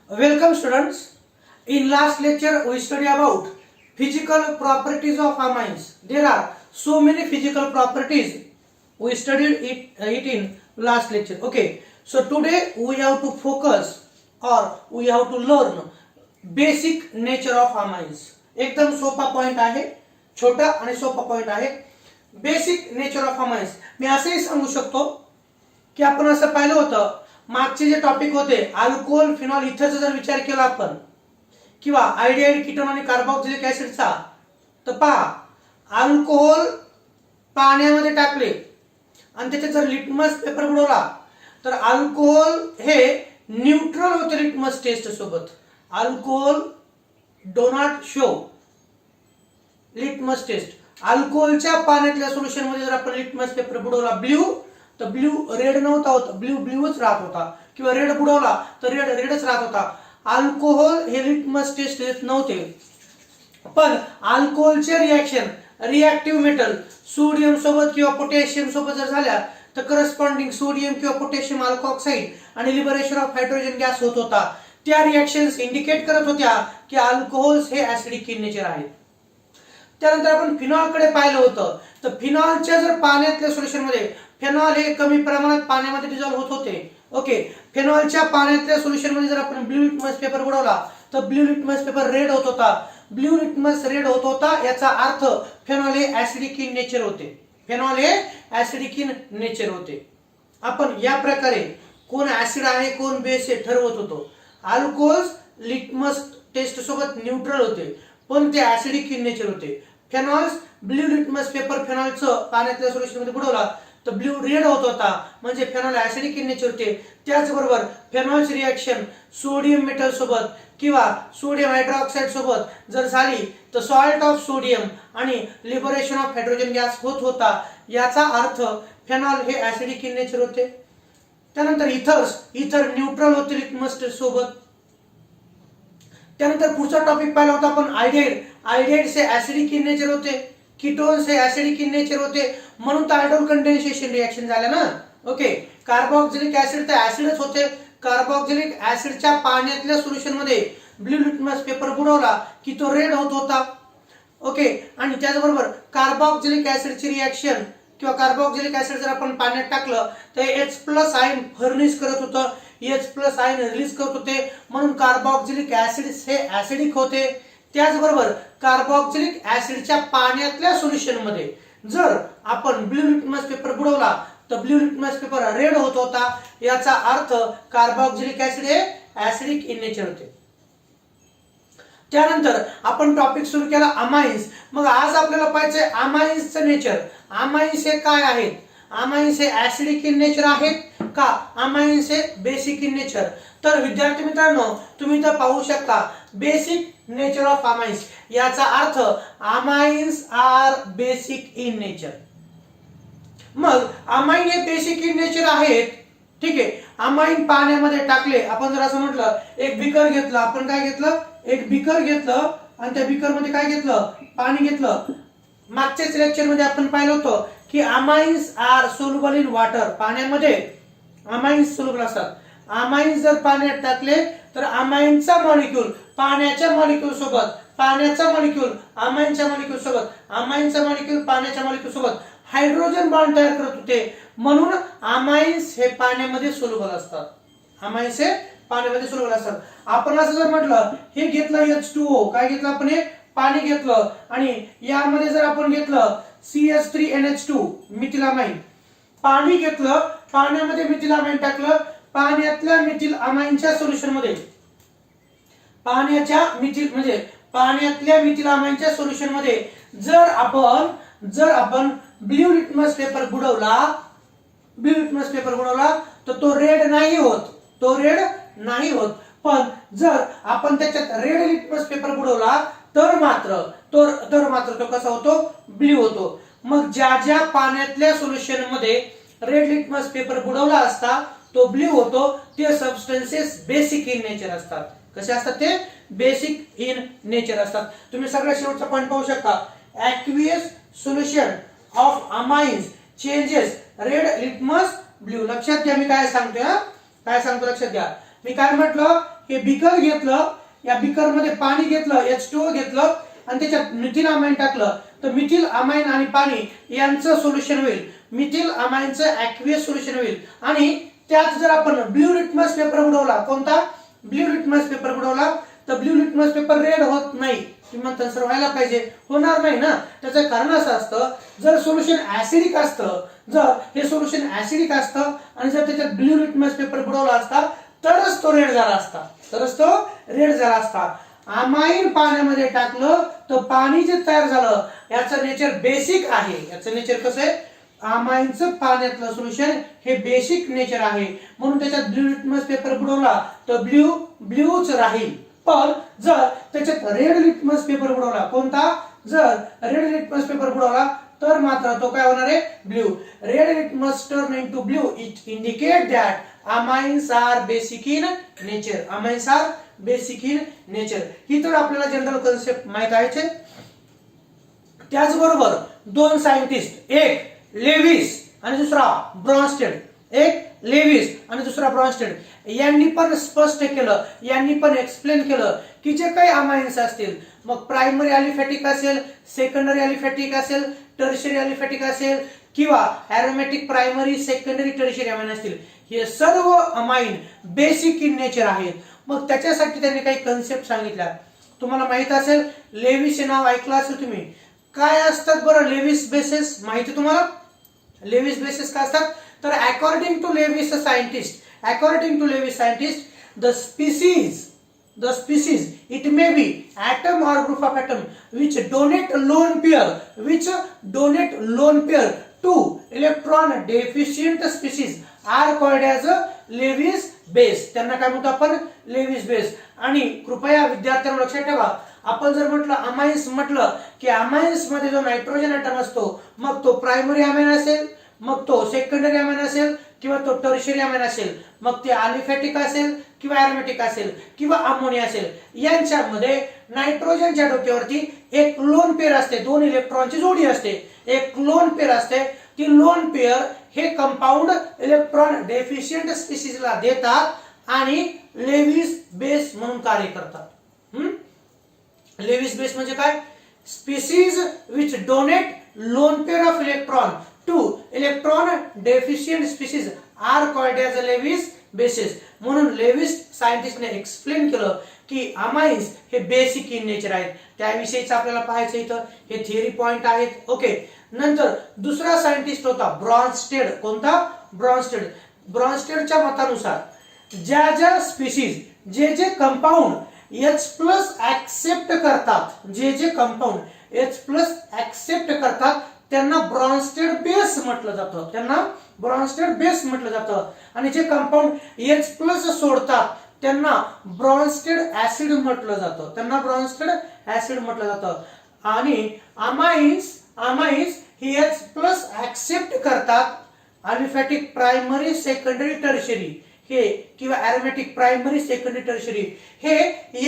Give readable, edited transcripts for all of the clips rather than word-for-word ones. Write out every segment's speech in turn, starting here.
Welcome students. In last lecture we studied about physical properties of amines. There are so many physical properties. We studied it in last lecture. Okay. So today we have to focus or we have to learn basic nature of amines. एकदम सोपा point आहे, छोटा आणि सोपा point आहे. Basic nature of amines. मी असंही सांगू शकतो की आपण असं पाहिलं होतं मागचे जे टॉपिक होते अल्कोहोल फिनॉल इथरचा जर विचार केला आपण किंवा आयडियाइड कीटोन आणि कार्बोक्सिलिक ऍसिडचा, तर पहा अल्कोहोल पाण्यामध्ये टाकले आणि त्याच्यात जर लिटमस पेपर बुडवला तर अल्कोहोल हे न्यूट्रल होते लिटमस टेस्ट सोबत. Alcohol do not show litmus test. अल्कोहोलच्या पाण्यातल्या सोल्युशन मध्ये जर आपण लिटमस पेपर बुडवला ब्ल्यू, तर ब्ल्यू रेड नव्हता होता, ब्ल्यू ब्ल्यूच राहत होता, किंवा रेड बुडवला तर रेड रेडच राहत होता. अल्कोहोल हे लिटमस टेस्ट देत नव्हते. पण अल्कोहोलचे रिएक्शन रिएक्टिव्ह मेटल सोडियम सोबत किंवा पोटॅशियम सोबत जर झाल्या तर करस्पॉन्डिंग सोडियम किंवा पोटॅशियम अल्कोऑक्साइड आणि लिबरेशन ऑफ हायड्रोजन गॅस होत होता. त्या रिएक्शन्स इंडिकेट करत होत्या की अल्कोहोल्स हे ऍसिडिक इन नेचर आहेत. त्यानंतर आपण फिनॉल कडे पाहिलं होतं, तर फिनॉलच्या जर पाण्यातल्या सोल्युशन मध्ये फेनॉल हे कमी प्रमाणात पाण्यामध्ये डिझॉल्व होत होते. ओके. फेनॉलच्या पाण्यातल्या सोल्युशन मध्ये जर आपण ब्ल्यू लिटमस पेपर बुडवला तर ब्ल्यू लिटमस पेपर रेड होत होता. ब्ल्यू लिटमस रेड होत होता याचा अर्थ फेनॉल हे ऍसिडिक इन नेचर होते. फेनॉल हे ऍसिडिक इन नेचर होते. आपण या प्रकारे कोण ऍसिड आहे कोण बेस आहे ठरवत होतो. अल्कोहोल्स लिटमस टेस्ट सोबत न्यूट्रल होते पण ते ऍसिडिक इन नेचर होते. फेनॉल्स ब्ल्यू लिटमस पेपर फेनॉलचं पाण्यातल्या सोल्युशन मध्ये बुडवला तर ब्ल्यू रेड होत होता, म्हणजे फेनॉल ऍसिडिक इन नेचर होते. त्याचबरोबर फेनॉलची रिएक्शन सोडियम मेटल सोबत किंवा सोडियम हायड्रॉक्साइड सोबत जर झाली तर सॉल्ट ऑफ सोडियम आणि लिबरेशन ऑफ हायड्रोजन गॅस होत होता. याचा अर्थ फेनॉल हे ऍसिडिक इन नेचर होते. त्यानंतर इथर न्यूट्रल होते लिटमस टेस्ट सोबत. त्यानंतर पुढचा टॉपिक पाहिला होता आपण आयडाइड से ऍसिडिक इन नेचर होते, कीटोन्स हे ऍसिडिक इन नेचर होते, म्हणून तर आयडोल कंडेन्सेशन रिएक्शन झाल्या ना. ओके. कार्बोक्सिलिक ऍसिड तर ऍसिडच होते. कार्बोक्सिलिक ऍसिडच्या पाण्यातल्या सोल्युशन मध्ये ब्ल्यू लिटमस पेपर बुडवला की तो रेड होत होता. ओके. आणि त्याचबरोबर कार्बोक्सिलिक ऍसिडची रिएक्शन किंवा कार्बोक्सिलिक ऍसिड जर आपण पाण्यात टाकलं तर H+ आयन फर्निश करत होतं, H+ आयन रिलीज करत होते, म्हणून कार्बोक्सिलिक ऍसिड हे ऍसिडिक होते. त्याचबरोबर कार्बोक्सिलिक ऍसिडच्या पाण्यातल्या सोल्युशन मध्ये जर आपण ब्ल्यू लिटमस पेपर बुडवला तर ब्ल्यू लिटमस पेपर रेड होत होता. याचा अर्थ कार्बोक्सिलिक ऍसिड हे ऍसिडिक इन नेचर होते. त्यानंतर आपण टॉपिक सुरू केला अमाइन्स. मग आज आपल्याला पाहायचे अमाइन्सचं नेचर. अमाइन्स हे काय आहेत? अमाइन्स हे ऍसिडिक इन नेचर आहेत का अमाइन्स हे बेसिक इन नेचर? तर विद्यार्थी मित्रांनो तुम्ही इथं पाहू शकता बेसिक नेचर ऑफ अमाइन्स. याचा अर्थ amines are basic in nature. मग अमाइन हे बेसिक इन नेचर आहेत. ठीक आहे. अमाइन पाण्यामध्ये टाकले, आपण जर असं म्हटलं एक बिकर घेतलं, आपण काय घेतलं एक बिकर घेतलं आणि त्या बिकर मध्ये काय घेतलं पाणी घेतलं. मागच्याच लेक्चर मध्ये आपण पाहिलं होतं की amines are soluble in water. पाण्यामध्ये अमाइन्स सोल्युबल असतात. अमाइन्स जर पाण्यात टाकले तर अमाइनचा मॉलिक्यूल पाण्याच्या मॉलिक्यूल सोबत, पाण्याचा मॉलिक्यूल अमाइनच्या मॉलिक्यूल सोबत, अमाइनचा मॉलिक्यूल पाण्याच्या मॉलिक्यूल सोबत हायड्रोजन बॉन्ड तयार करत होते, म्हणून अमाइन्स हे पाण्यामध्ये सोल्युबल असतात. अमाइन्स हे पाण्यामध्ये सोल्युबल असतात. आपण असं जर म्हटलं हे घेतलं H2O, काय घेतलं आपण हे पाणी घेतलं आणि यामध्ये जर आपण घेतलं CH3NH2 मिथिलामाइन, पाणी घेतलं पाण्यामध्ये मिथिलामाइन टाकलं, पाण्यातल्या मिथिल अमाइनच्या सोल्युशन मध्ये पाण्यातल्या मिथिल अमाइनच्या सोल्युशन मध्ये जर आपण ब्ल्यू लिटमस पेपर बुडवला तर तो रेड नाही होत. पण जर आपण त्याच्यात रेड लिटमस पेपर बुडवला तर मात्र तो कसा होतो ब्ल्यू होतो. मग ज्या पाण्यातल्या सोल्युशन मध्ये रेड लिटमस पेपर बुडवला असता तो ब्ल्यू होतो, ते सबस्टन्सेस बेसिक इन नेचर असतात. कसे असतात ते बेसिक इन नेचर असतात. तुम्ही सगळ्यात शेवटचा पॉइंट पाहू शकता. Aqueous solution of amines changes red litmus blue. लक्षात घ्या मी काय सांगतोय, काय सांगतो लक्षात घ्या. मी काय म्हटलं हे बिकर घेतलं, या बिकर मध्ये पाणी घेतलं, H2O घेतलं आणि त्याच्यात मिथिल अमाइन टाकलं, तर मिथिल अमाइन आणि पाणी यांचं सोल्युशन होईल, मिथिल अमाइनचं ॲक्वियस सोल्युशन होईल. आणि त्यात जर आपण ब्ल्यू लिटमस पेपर बुडवला, कोणता ब्ल्यू लिटमस पेपर बुडवला, तर ब्ल्यू लिटमस पेपर रेड होत नाही. तुम्ही म्हणता सर व्हायला पाहिजे, होणार नाही ना. त्याचं कारण असं असतं, जर सोल्युशन ऍसिडिक असतं, जर हे सोल्युशन ऍसिडिक असतं आणि जर त्याच्यात ब्ल्यू लिटमस पेपर बुडवला असता तरच तो रेड झाला असता, तरच तो रेड झाला असता. अमाइन पाण्यामध्ये टाकलं तर पाणी जे तयार झालं याचं नेचर बेसिक आहे. याचं नेचर कसं आहे, अमाइनचं पाण्यातलं सोल्युशन हे बेसिक नेचर आहे, म्हणून त्याच्यात ब्ल्यू लिटमस पेपर बुडवला तर ब्ल्यूच राहील. पण जर त्याच्यात रेड लिटमस पेपर बुडवला, कोणता, जर रेड लिटमस पेपर बुडवला तर मात्र तो काय होणार आहे, blue. Red litmus turn into blue, it indicate that amines are basic in nature. Amines are basic in nature. ही तर आपल्याला जनरल कन्सेप्ट माहित आहे. त्याचबरोबर दोन सायंटिस्ट, एक लेविस आणि दुसरा ब्रॉन्स्टेड, एक लेविस आणि दुसरा ब्रॉन्स्टेड, यांनी पण स्पष्ट केलं, यांनी पण एक्सप्लेन केलं की जे काही अमाइन्स असतील, मग प्रायमरी अलिफॅटिक असेल, सेकंडरी अलिफॅटिक असेल, टर्शियरी अलिफॅटिक असेल किंवा एरोमॅटिक प्रायमरी सेकंडरी टर्शियरी अमाइन असतील, हे सर्व अमाइन बेसिक इन नेचर आहेत. मग त्याच्यासाठी त्यांनी काही कन्सेप्ट सांगितल्या. तुम्हाला माहित असेल, लेविस हे नाव ऐकलं असेल तुम्ही. काय असतात बरं लेविस बेसिस, माहिती तुम्हाला लेविस बेसिस काय असतात, तर according to Lewis scientist the species it may be atom or group of atom which donate lone pair to electron deficient species are called as a Lewis base. त्यांना काय म्हणतो आपण, Lewis base. आणि कृपया विद्यार्थ्यांना लक्षात ठेवा, आपण जर म्हटलं अमाइन्स, म्हटलं की अमाइन्स मध्ये जो नायट्रोजन ॲटम असतो, मग तो प्रायमरी अमाइन असेल, मग तो सेकंडरी अमाइन असेल किंवा तो टर्शियरी अमाइन असेल, मग ते अलिफॅटिक असेल किंवा एरोमॅटिक असेल किंवा अमोनिया असेल, यांच्यामध्ये नायट्रोजनच्या डोक्यावरती एक लोन पेअर असते, दोन इलेक्ट्रॉनची जोडी असते, एक लोन पेअर असते. ती लोन पेअर हे कंपाऊंड इलेक्ट्रॉन डेफिशियंट स्पीसीजला देतात आणि लेविस बेस म्हणून कार्य करतात. लेविस बेस म्हणजे काय, species which donate lone pair of electron to electron deficient species are called as a Lewis bases. म्हणून लेविस सायंटिस्टने एक्सप्लेन केलं की अमाइन्स हे बेसिक इन नेचर आहेत. त्याविषयीच आपल्याला पाहायचं इथं, हे थिअरी पॉइंट आहेत. ओके, नंतर दुसरा सायंटिस्ट होता ब्रॉन्स्टेड. कोणता, ब्रॉन्स्टेड. ब्रॉन्स्टेडच्या मतानुसार ज्या स्पीसीज जे कंपाऊंड H+ ऍक्सेप्ट करतात, जे कंपाऊंड H+ ऍक्सेप्ट करतात त्यांना ब्रॉन्स्टेड बेस म्हटलं जातं, त्यांना ब्रॉन्स्टेड बेस म्हटलं जातं. आणि जे कंपाऊंड H+ सोडतात त्यांना ब्रॉन्स्टेड ऍसिड म्हटलं जातं, त्यांना ब्रॉन्स्टेड ऍसिड म्हटलं जातं. आणि अमाइन्स ही H+ ऍक्सेप्ट करतात, अलिफॅटिक प्रायमरी सेकंडरी टर्शियरी हे किंवा एरोमॅटिक प्रायमरी सेकंडरी टर्शियरी हे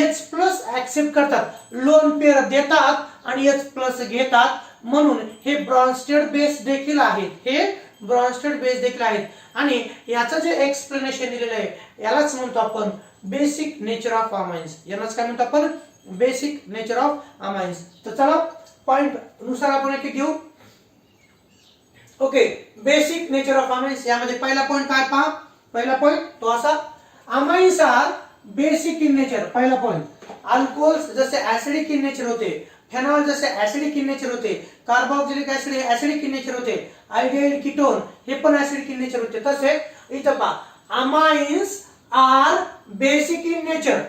H+ ऍक्सेप्ट करतात, लोन पेअर देतात आणि H+ घेतात, म्हणून हे ब्रॉन्स्टेड बेस देखील आहेत, हे ब्रॉन्स्टेड बेस देखील आहेत. आणि याचं जे एक्सप्लेनेशन दिलेलं आहे यालाच म्हणतो आपण बेसिक नेचर ऑफ अमाइन्स. यालाच काय म्हणतो आपण, बेसिक नेचर ऑफ अमाइन्स. तर चला पॉइंट नुसार आपण एक घेऊ. Okay, basic nature of amines. यामध्ये पहिला पॉइंट काय पहा, पहिला पॉइंट तो असा, amines are basic in nature. पहिला पॉइंट, अल्कोहोल्स जसे ऍसिडिक इन नेचर होते, फेनॉल जसे ऍसिडिक इन नेचर होते, कार्बोक्सिलिक ऍसिड हे ऍसिडिक इन नेचर होते, अल्डिहाइड कीटोन हे पण ऍसिडिक इन नेचर होते. तसे इथं पहा, amines are basic in nature.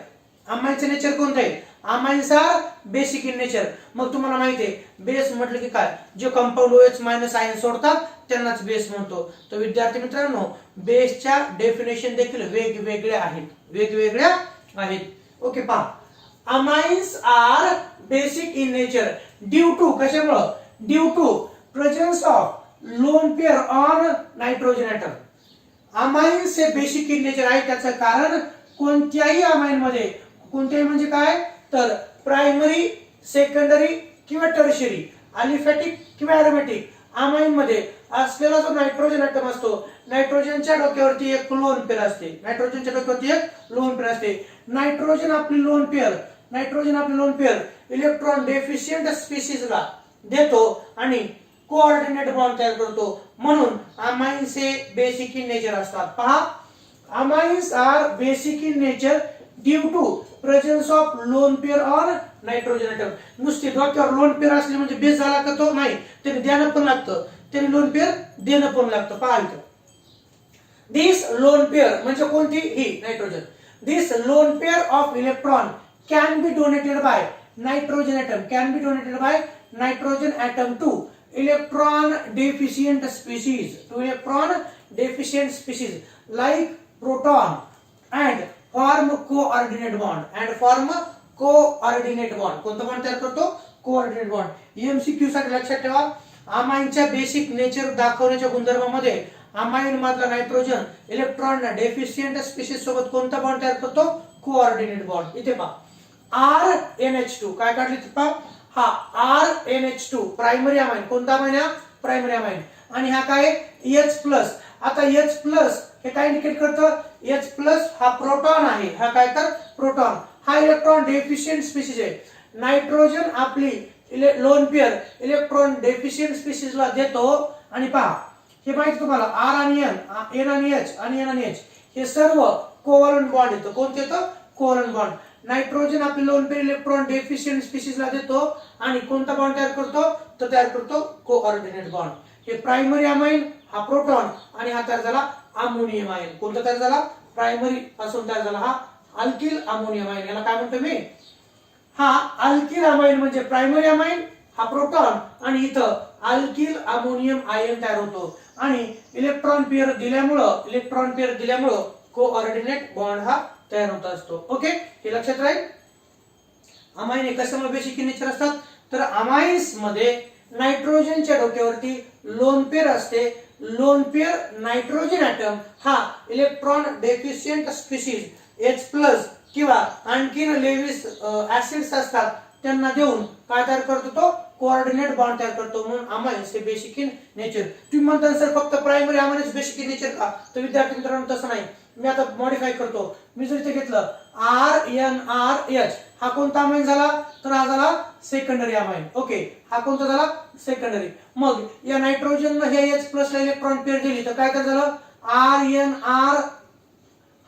अमाइन्सचे नेचर कोणते आहे, amines are basic in nature. मग तुम्हाला माहिती आहे बेस म्हटलं की काय, जे कंपाऊंड OH- आयन सोडतात त्यांनाच बेस म्हणतो. तर विद्यार्थी मित्रांनो, बेसच्या डेफिनेशन देखील वेगवेगळ्या आहेत. ओके, पहा, amines are basic in nature due to, कशामुळे, due to presence of lone pair on nitrogen atom. Amines हे बेसिक इन नेचर आहे, त्याचं कारण कोणत्याही अमाइन मध्ये, कोणत्याही म्हणजे काय, तर प्रायमरी सेकंडरी किंवा टर्शियरी, अलिफॅटिक किंवा एरोमॅटिक अमाइन मध्ये असलेला जो नायट्रोजन ऍटम असतो, नायट्रोजनच्या डोक्यावरती एक लोन पेअर असते, नायट्रोजनच्या डोक्यावरती एक लोन पेअर असते. नायट्रोजन आपली लोन पेअर इलेक्ट्रॉन डेफिशियंट स्पीशीजला देतो आणि कोऑर्डिनेट बॉन्ड तयार करतो. म्हणून अमाइन्स हे बेसिक इन नेचर असतात. पहा, amines are basic in nature due to presence of lone pair on nitrogen atom. नुसते डोक्यावर लोन पेअर असले म्हणजे बेस झाला का तो नाही, त्याने द्यायला पण लागतं, त्याने लोन पेअर देणं पण लागतं. पहा इथं, दिस लोन पेअर म्हणजे कोणती, ही nitrogen. This lone pair of electron can be donated by nitrogen atom to electron deficient species like proton and form coordinate bond. कोणता बॉन्ड तयार करतो, कोऑर्डिनेट बॉन्ड. एमसीक्यू साठी लक्षात ठेवा, अमाइनच्या बेसिक नेचर दाखवण्याच्या गुणधर्मामध्ये अमाइन मधला नायट्रोजन इलेक्ट्रॉन डेफिशियंट स्पीशीज सोबत कोणता बॉन्ड तयार करतो, कोऑर्डिनेट बॉन्ड. इथे पहा RNH2 काय काढली पहा, हा RNH2 प्रायमरी अमाइन. कोणता अमाइन, प्रायमरी अमाइन. आणि हा काय H+. आता H+ हे काय इंडिकेट करतं, H+ हा प्रोटॉन आहे, हा काय तर प्रोटॉन. हा इलेक्ट्रॉन डेफिशियंट स्पीशीज आहे. नायट्रोजन आपली लोन पेअर इलेक्ट्रॉन डेफिशियंट स्पीशीजला देतो. आणि पहा, हे माहिती तुम्हाला R आणि N आणि H आणि N आणि H हे सर्व कोव्हॅलेंट बॉन्ड येतो. कोणते येतं, कोव्हॅलेंट बॉन्ड. नायट्रोजन आपली लोन पेअर इलेक्ट्रॉन डेफिशियंट स्पीशीजला देतो आणि कोणता बॉन्ड तयार करतो, तो तयार करतो कोऑर्डिनेट बॉन्ड. हे प्रायमरी अमाइन हा प्रोटॉन आणि हा तयार झाला अमोनियम आयन. कोणता तयार झाला, प्रायमरी पासून तयार झाला हा अल्किल अमोनियम आयन. याला काय म्हणतो मी, हा अल्किल अमाइन म्हणजे प्रायमरी अमाइन हा प्रोटॉन आणि इथं अल्किल अमोनियम आयन तयार होतो. आणि इलेक्ट्रॉन पेअर दिल्यामुळं कोऑर्डिनेट बॉन्ड हा तयार होत असतो. ओके, हे लक्षात राहील. अमाइन हे कशामुळे बेसिक इन नेचर असतात, तर अमाइन्स मध्ये नायट्रोजनच्या डोक्यावरती लोन पेअर असते. लोन पेअर नायट्रोजन ॲटम हा इलेक्ट्रॉन डेफिशियंट स्पीशीज H+ किंवा आणखीन लेविस ऍसिड्स असतात त्यांना देऊन काय तयार करतो, तो कोऑर्डिनेट बॉन्ड तयार करतो. म्हणून अमाइन्स हे बेसिक इन नेचर. तुम्ही म्हणता सर फक्त primary amines basic in nature का, तर विद्यार्थी मित्रांनो तसं नाही. मी आता मॉडिफाय करतो. मी जर इथे घेतलं RNRH हा कोणता अमाइन झाला, तर हा झाला सेकंडरी अमाइन. ओके, हा कोणता झाला, सेकंडरी. मग या नायट्रोजन हे H+ ला इलेक्ट्रॉन पेअर दिली तर काय तर झालं RNR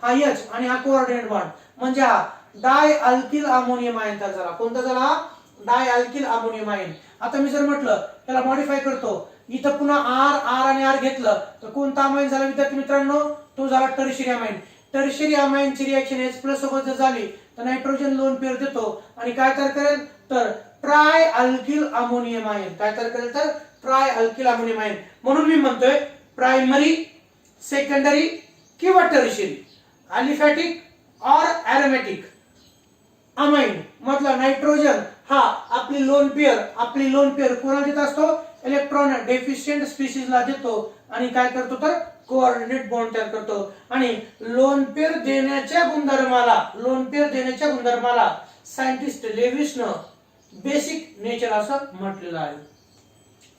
हा H आणि हा कोऑर्डिनेट बॉन्ड म्हणजे हा डाय अल्किल अमोनियम आयन तयार झाला. कोणता झाला, डाय अल्किल अमोनियम आयन. आता मी जर म्हटलं त्याला मॉडिफाय करतो, इथं पुन्हा R आणि R घेतलं तर कोणता अमाइन झाला विद्यार्थी मित्रांनो, तो झाला टर्शियरी अमाइन. टर्शियरी अमाइनची रिएक्शन H+ सोबत जर झाली तर नायट्रोजन लोन पेअर देतो आणि काय तयार करेल, तर ट्राय अल्किल अमोनियम आयन. काय तयार करेल, तर ट्राय अल्किल अमोनियम आयन. म्हणून मी म्हणतोय प्रायमरी, सेकंडरी किंवा टर्शियरी अलिफॅटिक और एरोमॅटिक अमाइन मधला नायट्रोजन हा आपली लोन पेअर कोणाला देत असतो, इलेक्ट्रॉन डेफिशियंट स्पीशीजला देतो आणि काय करतो, तर कोऑर्डिनेट बॉन्ड तयार करतो. आणि लोन पेअर देण्याच्या गुणधर्माला सायंटिस्ट लेविसनं बेसिक नेचर असं म्हटलेलं आहे.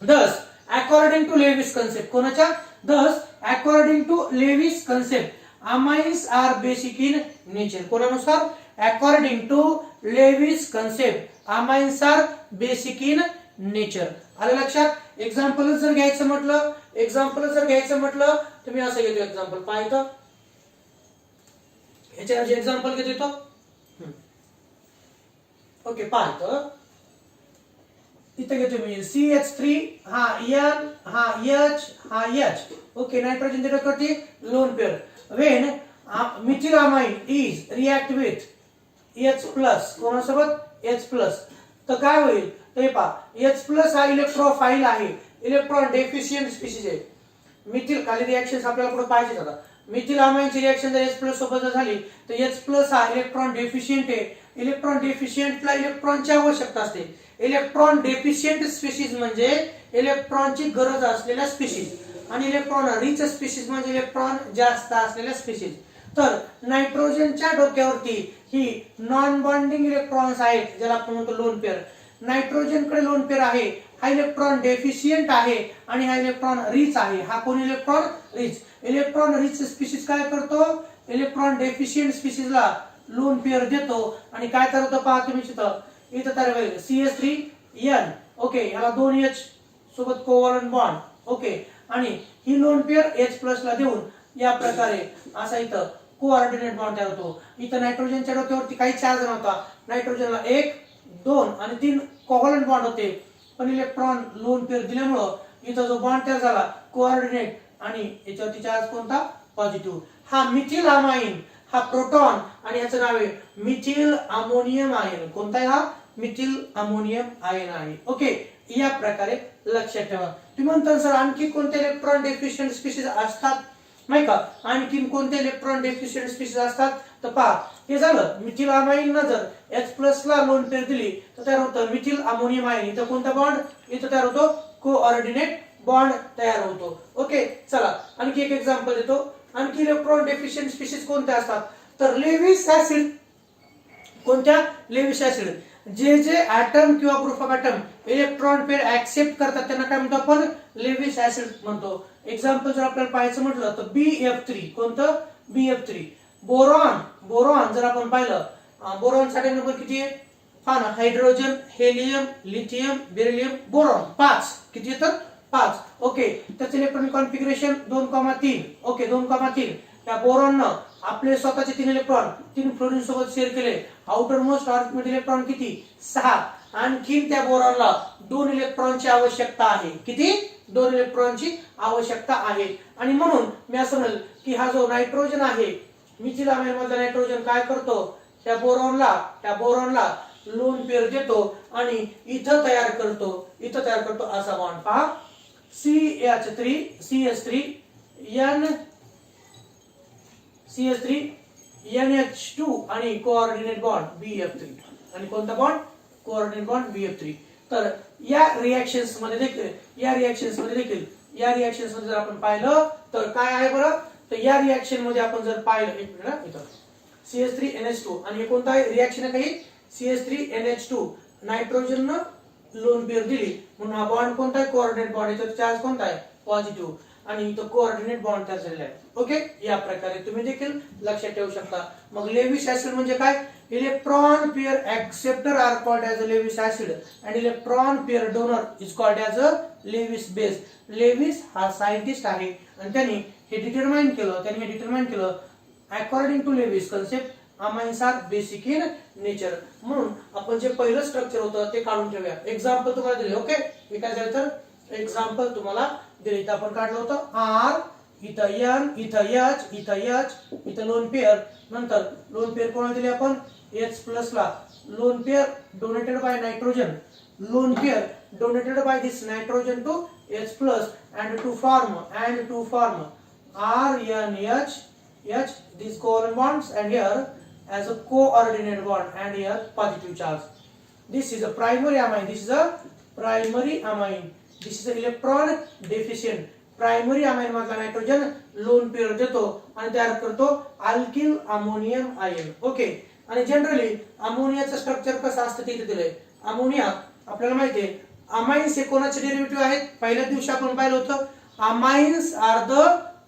दस अकॉर्डिंग टू लेविस कन्सेप्ट, कोणाच्या, thus according to Lewis concept amines are basic in nature. कोणानुसार, according to Lewis concept amines are basic in nature. आलं लक्षात. एक्झाम्पल जर घ्यायचं म्हटलं तर मी असं घेतो एक्झाम्पल. पाहिजे ह्याच्या एक्झाम्पल घेतो. ओके, पाहतो इथे घेतो मी CH3 हा N हा H हा H. ओके, नायट्रोजन देतो करते lone pair. When methylamine is react with H+, कोणासोबत, H+, तर काय होईल, ते पहा H+ हा इलेक्ट्रोफाइल आहे, इलेक्ट्रॉन डेफिशियंट स्पीशीज आहे. मिथिल खाली रिएक्शन्स आपल्याला पुढे पाहिजे. आता मिथिल अमाइनची रिएक्शन जर H+ सोबत जर झाली तर H+ हा इलेक्ट्रॉन डेफिशियंट आहे. इलेक्ट्रॉन डेफिशियंटला इलेक्ट्रॉनची आवश्यकता असते. इलेक्ट्रॉन डेफिशियंट स्पीशीज म्हणजे इलेक्ट्रॉनची गरज असलेल्या स्पीशीज आणि इलेक्ट्रॉन रिच स्पीशीज म्हणजे इलेक्ट्रॉन जास्त असलेल्या स्पीशीज. तर नायट्रोजनच्या डोक्यावरती ही नॉन बॉन्डिंग इलेक्ट्रॉन्स आहेत ज्याला आपण म्हणतो लोन पेअर. नायट्रोजनकडे लोन पेअर आहे, हा इलेक्ट्रॉन डेफिशियंट आहे आणि हा इलेक्ट्रॉन रिच आहे. हा कोण electron rich. Electron rich species काय करतो, इलेक्ट्रॉन डेफिशियंट स्पीशीजला लोन पेअर देतो आणि काय तयार होतं पहा तुम्ही इथं तयार होईल CH3N. ओके, ह्याला 2H सोबत कोव्हॅलेंट बॉन्ड. ओके, आणि ही लोन पेअर H+ ला देऊन या प्रकारे असा इथं कोऑर्डिनेट बॉन्ड तयार होतो. इथं नायट्रोजनच्या डोक्यावरती काही चार्ज नव्हता, नायट्रोजनला 1, 2 आणि 3 कोव्हॅलेंट बॉन्ड होते, पण इलेक्ट्रॉन लोन पेअर दिल्यामुळं इथं जो बॉन्ड तयार झाला कोऑर्डिनेट आणि याच्यावरती चार्ज कोणता, पॉझिटिव्ह. हा मिथिल अमाइन, हा प्रोटॉन आणि याचं नाव आहे मिथिल अमोनियम आयन. कोणता आहे हा, मिथिल अमोनियम आयन आहे. ओके, या प्रकारे लक्षात ठेवा. तुम्ही म्हणता सर आणखी कोणते इलेक्ट्रॉन डेफिशियंट स्पीशीज असतात नाही का, आणखी कोणते इलेक्ट्रॉन डेफिशियंट स्पीशीज असतात तर पहा, हे झालं मिथिल अमाइन न जर H+ ला लोन पेअर दिली तर तयार होतं मिथिल अमोनियम आयन. इथं कोणता बॉन्ड, इथं तयार होतो कोऑर्डिनेट बॉन्ड तयार होतो. ओके, चला आणखी एक एक्झाम्पल देतो. आणखी इलेक्ट्रॉन डेफिशियंट स्पीशीज कोणत्या असतात तर लेविस ऍसिड. कोणत्या, लेविस ऍसिड. जे जे ऍटम किंवा group of atom electron pair accept करतात त्यांना काय म्हणतो आपण, लेविस ऍसिड म्हणतो. एक्झाम्पल जर आपल्याला पाहायचं म्हटलं तर BF3. कोणतं, BF3. बोरॉन. बोरॉन जर आपण पाहिलं, बोरॉन साठी नंबर किती आहे पहा ना, hydrogen, helium, lithium, beryllium, boron 5. किती येतं, 5. ओके, त्याचे इलेक्ट्रॉनिक कॉन्फिगरेशन 2,3. ओके, 2,3. त्या बोरॉननं आपले स्वतःचे 3 इलेक्ट्रॉन 3 फ्लोरीन सोबत शेअर केले. आउटर मोस्ट ऑर्बिटल इलेक्ट्रॉन किती, 6. आणखी त्या बोरॉनला 2 इलेक्ट्रॉनची आवश्यकता आहे. किती, 2 इलेक्ट्रॉनची आवश्यकता आहे. आणि म्हणून मी असं म्हणेल की हा जो नायट्रोजन आहे, मिथिल अमाइन मधला नायट्रोजन काय करतो, त्या बोरॉनला लोन पेअर देतो आणि इथं तयार करतो असा बॉन्ड. पहा, CH3 NH2 आणि कोऑर्डिनेट बॉन्ड BF3. आणि कोणता बॉन्ड, कोऑर्डिनेट बॉन्ड BF3. तर या रिएक्शन्स मध्ये देखील जर आपण पाहिलं तर काय आहे बरं, तर या रिएक्शन मध्ये आपण जर पाहिलं, एक मिनिट इथं CH3NH2 आणि हे कोणता रिएक्शन आहे, काही CH3NH2 नायट्रोजन न लोन पेअर दिली म्हणून हा बॉन्ड कोणता आहे, कोऑर्डिनेट बॉन्ड. याचा चार्ज कोणता आहे, पॉझिटिव्ह आणि इथं कोऑर्डिनेट बॉन्ड तयार झालेला आहे. ओके, या प्रकारे तुम्ही देखील लक्षात ठेवू शकता. मग लेविस ऍसिड म्हणजे काय, electron pair acceptor are called as a Lewis acid and electron pair donor is called as a Lewis base. Lewis हा सायंटिस्ट आहे आणि त्यांनी हे डिटरमाइन केलं according to Lewis concept amines are basic in nature. म्हणून आपण जे पहिलं स्ट्रक्चर होतं ते काढून ठेवूया. एक्झाम्पल तुम्हाला दिले. ओके, हे काय झालं तर एक्झाम्पल तुम्हाला दिले. इथं आपण काढलं होतं R, इथं N, इथं H, इथं लोन पेअर. नंतर लोन पेअर कोणाला दिले आपण, H+ ला lone pair donated by nitrogen. Lone pair donated by this nitrogen to H+ and to form RNH these covalent bonds and here as a coordinate bond and here positive charge. This is a primary amine. This is an electron deficient. Primary amine मधला nitrogen lone pair देतो आणि तयार करतो alkyl ammonium ion. Okay, आणि generally अमोनियाचं structure कसं असतं ते इथे दिलंय. अमोनिया आपल्याला माहिती आहे, अमाइन्स हे कोणाचे डेरिव्हेटिव्ह आहेत, पहिल्या दिवशी आपण पाहिलं होतं. Amines are the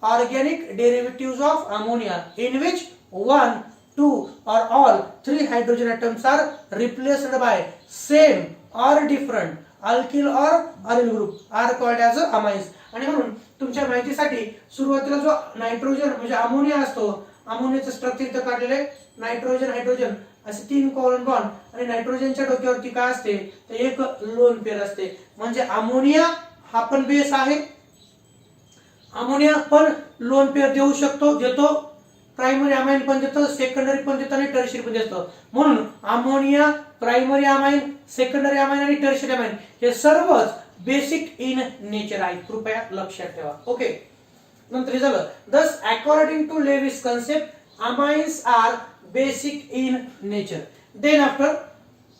organic derivatives of ammonia in which 1, 2 or all 3 hydrogen atoms are replaced by same or different alkyl or aryl group are called as amines. आणि म्हणून तुमच्या माहितीसाठी सुरुवातीला जो नायट्रोजन म्हणजे अमोनिया असतो, अमोनियाचं स्ट्रक्चर इथं काढलेले नायट्रोजन हायड्रोजन असे 3 कोव्हॅलेंट बॉन्ड आणि नायट्रोजनच्या डोक्यावरती काय असते तर एक लोन पेअर असते. म्हणजे अमोनिया हा पण बेस आहे. अमोनिया पण लोन पेअर देऊ शकतो, देतो. प्रायमरी अमाइन पण देतो, सेकंडरी पण देतो आणि टर्शियरी पण देतो. म्हणून ammonia, primary amine, secondary amine आणि टर्शियरी अमाइन हे सर्वच बेसिक इन नेचर आहे. कृपया लक्षात ठेवा. ओके, नंतर हे झालं. Thus according to Lewis concept amines are basic in nature. Then after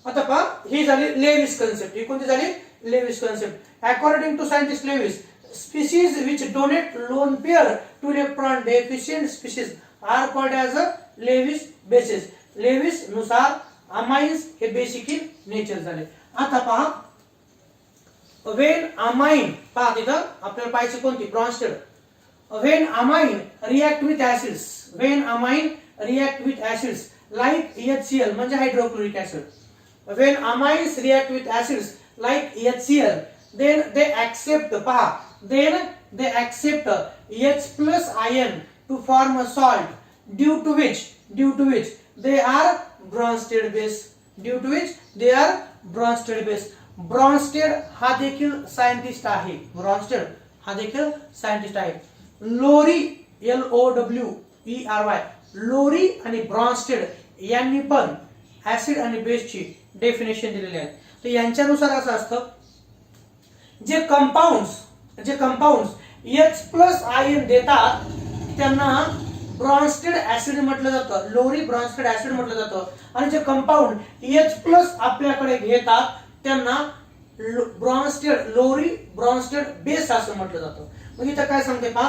आता पहा ही झाली लेविस कन्सेप्ट. ही कोणती झाली, Lewis concept. According to scientist Lewis, species which donate lone pair to electron deficient species are called as a Lewis bases. Lewis नुसार amines हे basic in nature झाले. आता पहा, वेन अमाइन, पहा तिथं आपल्याला पाहिजे कोणती, Brønsted. Wien amine react with acids, Wien amine react with acids like HCl म्हणजे hydrochloric acid. Wien amines react with acids like HCl, then they accept, पहा, then they accept H plus ion to form a salt, due to which they are Bronsted base, due to which they are Bronsted base. Brønsted हा देखील scientist आहे, Brønsted हा देखील scientist आहे. लोरी, LOWERY, लोरी आणि ब्रॉन्स्टेड यांनी पण ऍसिड आणि बेसची डेफिनेशन दिलेली आहे. तर यांच्यानुसार असं असतं, जे कंपाऊंड्स H प्लस आयन देतात त्यांना ब्रॉन्स्टेड ऍसिड म्हटलं जातं, लोरी ब्रॉन्स्टेड ऍसिड म्हटलं जातं. आणि जे कंपाऊंड H प्लस आपल्याकडे घेतात त्यांना लोरी ब्रॉन्स्टेड बेस असं म्हटलं जातं. मग इथं काय सांगते पहा,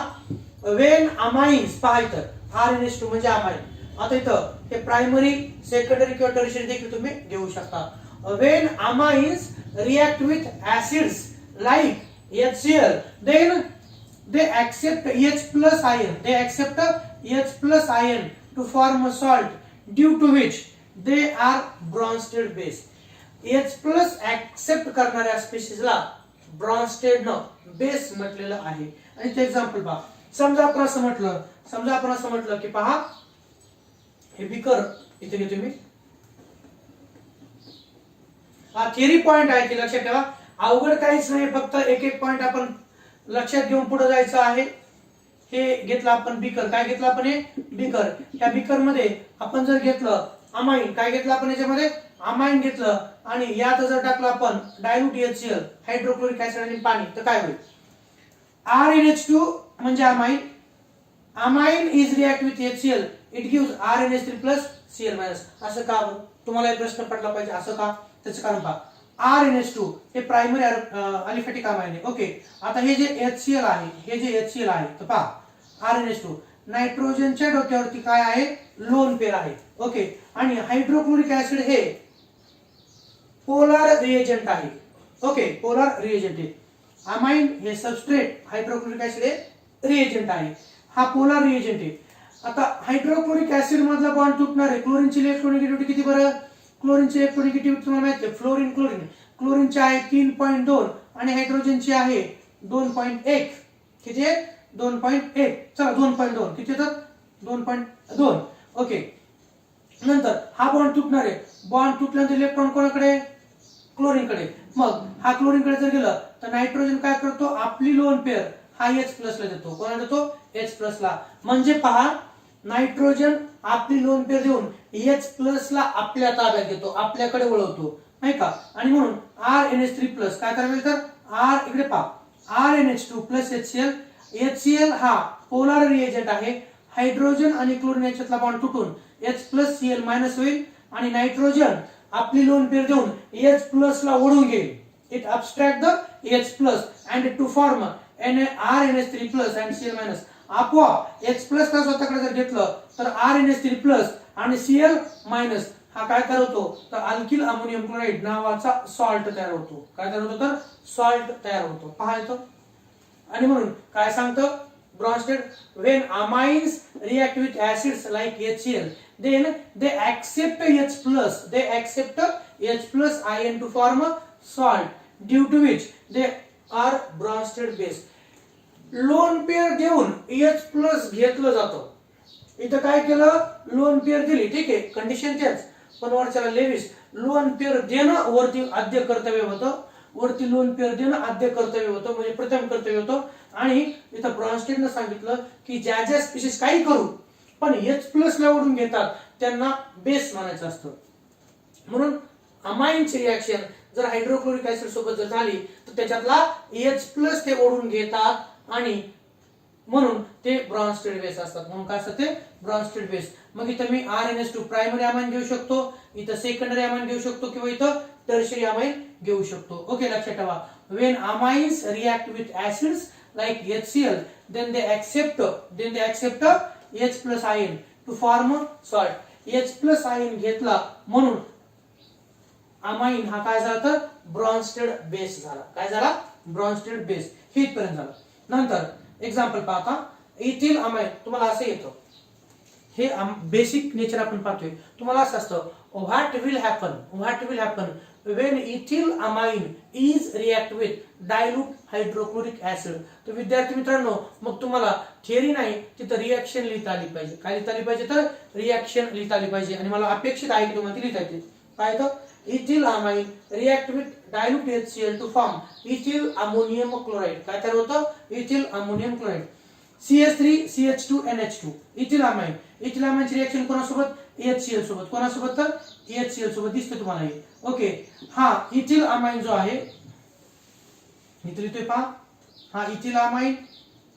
वेन अमाइन्स, पहा इथं RNH2 म्हणजे अमाइन. आता इथं हे प्रायमरी, सेकंडरी किंवा टर्शियरी देखील तुम्ही घेऊ शकता. Wien amines react with acids like HCl, then they accept H plus ion, they accept H plus ion to form a salt, due to which they are Bronsted base. H plus accept करणाऱ्या स्पीशीजला Brønsted न base म्हटलेलं आहे. आणि ते example पहा, समजा आपण असं म्हटलं की पहा, हे बिकर इथे घेतो मी, हा थिअरी पॉइंट आहे की लक्षात ठेवा, अवघड काहीच नाही, फक्त एक एक पॉइंट आपण लक्षात घेऊन पुढे जायचं आहे. हे घेतलं आपण बिकर, काय घेतलं आपण, हे बिकर. या बिकर मध्ये आपण जर घेतलं अमाइन, काय घेतलं आपण याच्यामध्ये, अमाइन घेतलं, आणि यात जर टाकलं आपण डायल्यूट HCl, हायड्रोक्लोरिक ऍसिड आणि पाणी, तर काय होईल, RNH2 म्हणजे amine. Amine is react with HCl, it gives RNH3 plus Cl minus. असं का, तुम्हाला प्रश्न पडला पाहिजे असं का, त्याचं कारण पहा, RNH2 हे प्रायमरी अलिफॅटिक अमाइन आहे. ओके, आता हे जे HCl आहे, तर पहा RNH2 नायट्रोजनच्या डोक्यावरती काय आहे, लोन पेअर आहे. ओके, आणि हायड्रोक्लोरिक ऍसिड हे पोलार रिएजंट आहे. ओके, पोलार रिएजंट आहे. अमाइन हे सबस्ट्रेट, हायड्रोक्लोरिक ऍसिड हे रिएजंट आहे. हा पोलार रिएजंट आहे. आता हायड्रोक्लोरिक ऍसिड मधला बॉन्ड तुटणार आहे. क्लोरीनची इलेक्ट्रोनेगेटिव्हिटी किती बरं, क्लोरीनची इलेक्ट्रोनेगेटिव्हिटी तुम्हाला माहिती आहे, क्लोरीनची आहे 3.2 आणि हायड्रोजनची आहे 2.1. किती आहे, 2.1. चला 2.2 किती येतात, 2.2. ओके, नंतर हा बॉन्ड तुटणार आहे. बॉन्ड तुटल्यानंतर इलेक्ट्रॉन कोणाकडे, क्लोरीनकडे. मग हा क्लोरीनकडे जर गेलं तर नायट्रोजन काय करतो, आपली लोन पेअर हा H प्लस ला देतो. कोणाला देतो, H प्लस ला. म्हणजे पहा, नायट्रोजन आपली लोन पेअर देऊन H प्लस ला आपल्या ताब्यात घेतो, आपल्याकडे वळवतो, नाही का. आणि म्हणून RNH3 प्लस काय करावे, तर इकडे पहा RNH2 प्लस HCl. HCl हा पोलार रिएजंट आहे. हायड्रोजन आणि क्लोरीन याच्यातला बॉन्ड तुटून H प्लस Cl मायनस होईल आणि नायट्रोजन आपली लोन पेअर देऊन H प्लस ला ओढून घेईल. It abstract the H plus and to form RNH3 plus and Cl minus. आपोआप H प्लस ला स्वतःकडे जर घेतलं तर RNH3 प्लस आणि Cl मायनस हा काय तयार होतो, तर अल्किल अमोनियम क्लोराइड नावाचा सॉल्ट तयार होतो. काय तयार होतो, तर सॉल्ट तयार होतो. पहा येतो. आणि म्हणून काय सांगतं Brønsted, when amines react with acids like HCl, then they accept H plus ion to form a salt, due to which they are Bronsted base. Loan pair देऊन H प्लस घेतलं जातं. इथं काय केलं, लोन पेअर दिली, ठीक आहे, condition तेच, पण वरच्याला लेविस लोन पेअर देणं वरती आद्य कर्तव्य होतं, वरती लोन पेअर देणं आद्य कर्तव्य होतं, म्हणजे प्रथम कर्तव्य होतं. आणि इथं ब्रॉन्स्टेडनं सांगितलं की ज्या ज्या स्पीशीज काही करू पण H प्लस ला ओढून घेतात त्यांना बेस म्हणायचं असतं. म्हणून अमाइनची रिएक्शन जर हायड्रोक्लोरिक ऍसिड सोबत जर झाली तर त्याच्यातला H प्लस ते ओढून घेतात आणि म्हणून ते ब्रॉन्स्टेड बेस असतात. म्हणून काय असतं ते ब्रॉन्स्टेड बेस. मग इथं मी RNH2 प्रायमरी अमाइन घेऊ शकतो, इथं सेकंडरी अमाइन घेऊ शकतो किंवा इथं टर्शियरी अमाइन घेऊ शकतो. ओके, लक्षात ठेवा, when amines react with acids like HCl, then they accept H plus ion to form salt. H plus ion घेतला म्हणून अमाइन हा काय झाला तर ब्रॉन्स्टेड बेस झाला. काय झाला? Brønsted base. हे इथपर्यंत झालं. नंतर एक्झाम्पल पाहता, इथिल अमाइन तुम्हाला असं येतं, हे बेसिक नेचर आपण पाहतोय. तुम्हाला असं असतं, what will happen when ethyl amine is react with dilute hydrochloric acid. तर विद्यार्थी मित्रांनो, मग तुम्हाला थिअरी नाही, तिथं रिएक्शन लिहिता आली पाहिजे. काय लिहिता आली पाहिजे? तर रिएक्शन लिहिता आली पाहिजे. आणि मला अपेक्षित आहे की तुम्हाला ती लिहिता येते. काय तर ethyl amine react with dilute HCl to form ethyl ammonium chloride. काय तयार होतं? ethyl ammonium chloride. CH3CH2NH2 ethyl amine. ethyl amine reaction कोणासोबत? HCl सोबत. कोणासोबत? तर HCl सोबत. दिसतं तुम्हाला हे. ओके. हा इथिल अमाइन जो आहे, इथे लिहितोय पहा, हा इथिल अमाइन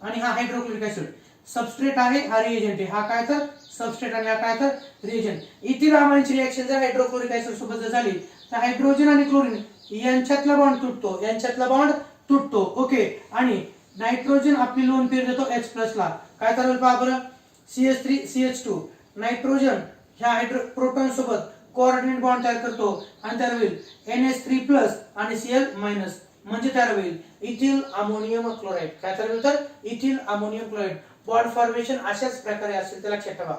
आणि हा हायड्रोक्लोरिक ऍसिड सबस्ट्रेट आहे, हा रिएजंट आहे. हा काय तर सबस्ट्रेट आणि हा काय तर रिएजंट. इथिल अमाइनची रिएक्शन जर हायड्रोक्लोरिक ऍसिड सोबत जर झाली तर हायड्रोजन आणि क्लोरीन यांच्यातला बॉन्ड तुटतो. ओके. आणि नायट्रोजन आपली लोन पेर देतो H+ ला. काय तर पहा बरं, CH3CH2 नायट्रोजन ह्या प्रोटॉन सोबत कोऑर्डिनेट बॉन्ड तयार करतो आणि तयार होईल NH3+ आणि Cl- म्हणजे तयार होईल इथिल अमोनियम क्लोराईड. काय तयार होईल तर ethyl ammonium chloride. Bond formation अशाच प्रकारे असेल, ते लक्षात ठेवा.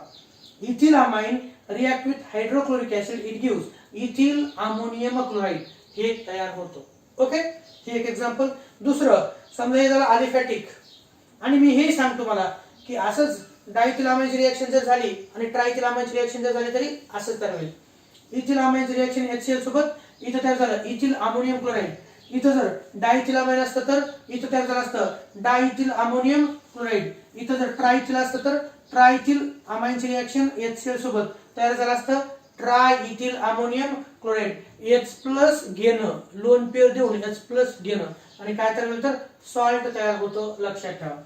Ethyl amine react with hydrochloric acid, it gives ethyl ammonium chloride. हे तयार होतं. ओके. हे एक एक्झाम्पल. दुसरं समजा हे झालं अलिफॅटिक, आणि मी हे सांगतो मला की असंच डायथिल अमाइनची रिएक्शन जर झाली आणि ट्रायथिल अमाइनची रिएक्शन जर झाली तरी असंच तयार होईल. इथिल अमाइनची रिएक्शन HCl सोबत इथं तयार झालं इथिल अमोनियम क्लोराईड. इथं जर डायथिल अमाइन असतं तर इथं तयार झालं असतं डायथिल अमोनियम क्लोराईड. इथं जर ट्रायथिल असतं तर ट्रायथिल अमाइनची रिएक्शन HCl सोबत तयार झालं असतं try ethyl ammonium chloride. H+ घेणं, लोन पेअर देऊन H+ घेणं आणि काय तयार होईल तर सॉल्ट तयार होतं. लक्षात ठेवा.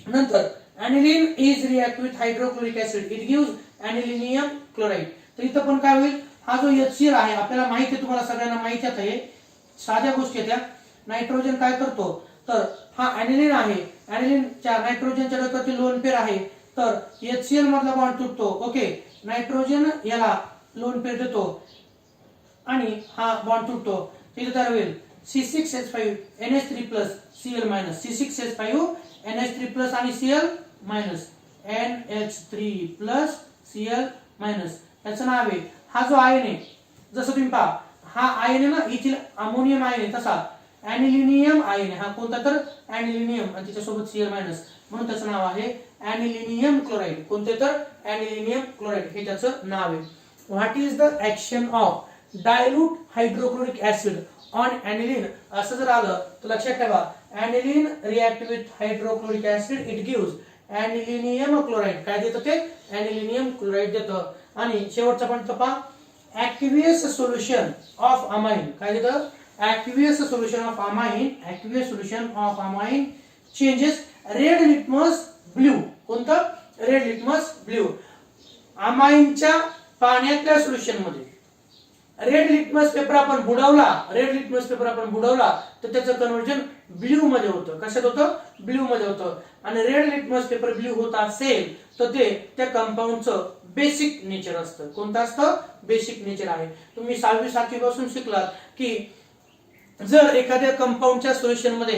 नंतर aniline is react with hydrochloric acid, it gives aniline chloride. तर इथं पण काय होईल, हा जो HCl आहे आपल्याला माहिती आहे, तुम्हाला सगळ्यांना माहिती आहे, हे साध्या गोष्टी आहेत. नायट्रोजन काय करतो तर हा aniline आहे, aniline नायट्रोजनच्या डोक्यावरती लोन पेअर आहे, तर HCl मधला बॉन्ड तुटतो. ओके. नायट्रोजन याला लोन पेअर देतो आणि हा बॉन्ड तुटतो. इथे तयार होईल C6H5 NH3+ Cl-, C6H5 NH3+ आणि Cl- NH3+ Cl-. याचं नाव आहे, हा जो आयन आहे, जसं तुम्ही पहा, हा आयन आहे ना इथिल अमोनियम आयन आहे, तसा ऍनिलिनियम आयन आहे. हा कोणता तर ऍनिलिनियम आणि त्याच्यासोबत Cl-, म्हणून त्याचं नाव आहे ऍनिलिनियम क्लोराईड. कोणते तर ऍनिलिनियम क्लोराईड हे त्याचं नाव आहे. What is the action of dilute hydrochloric acid on aniline? असं जर आलं तर लक्षात ठेवा, aniline react with hydrochloric acid, it gives anilinium chloride. काय देतं ते? ऍनिलिनियम क्लोराईड देतं. आणि शेवटचा पॉईंट पहा, aqueous solution of amine. काय देतं? aqueous solution of amine changes red litmus blue. कोणतं? Red litmus blue. अमाइनच्या पाण्यातल्या सोल्युशन मध्ये रेड लिटमस पेपर आपण बुडवला तर त्याचं कन्वर्जन ब्ल्यू मध्ये होतं. कशात होतं? ब्ल्यू मध्ये होतं. आणि रेड लिटमस पेपर ब्ल्यू होत असेल तर ते त्या कंपाऊंडचं बेसिक नेचर असतं. कोणतं असतं? बेसिक नेचर आहे. तुम्ही 6वी 7वी पासून शिकलात की जर एखाद्या कंपाऊंडच्या सोल्युशन मध्ये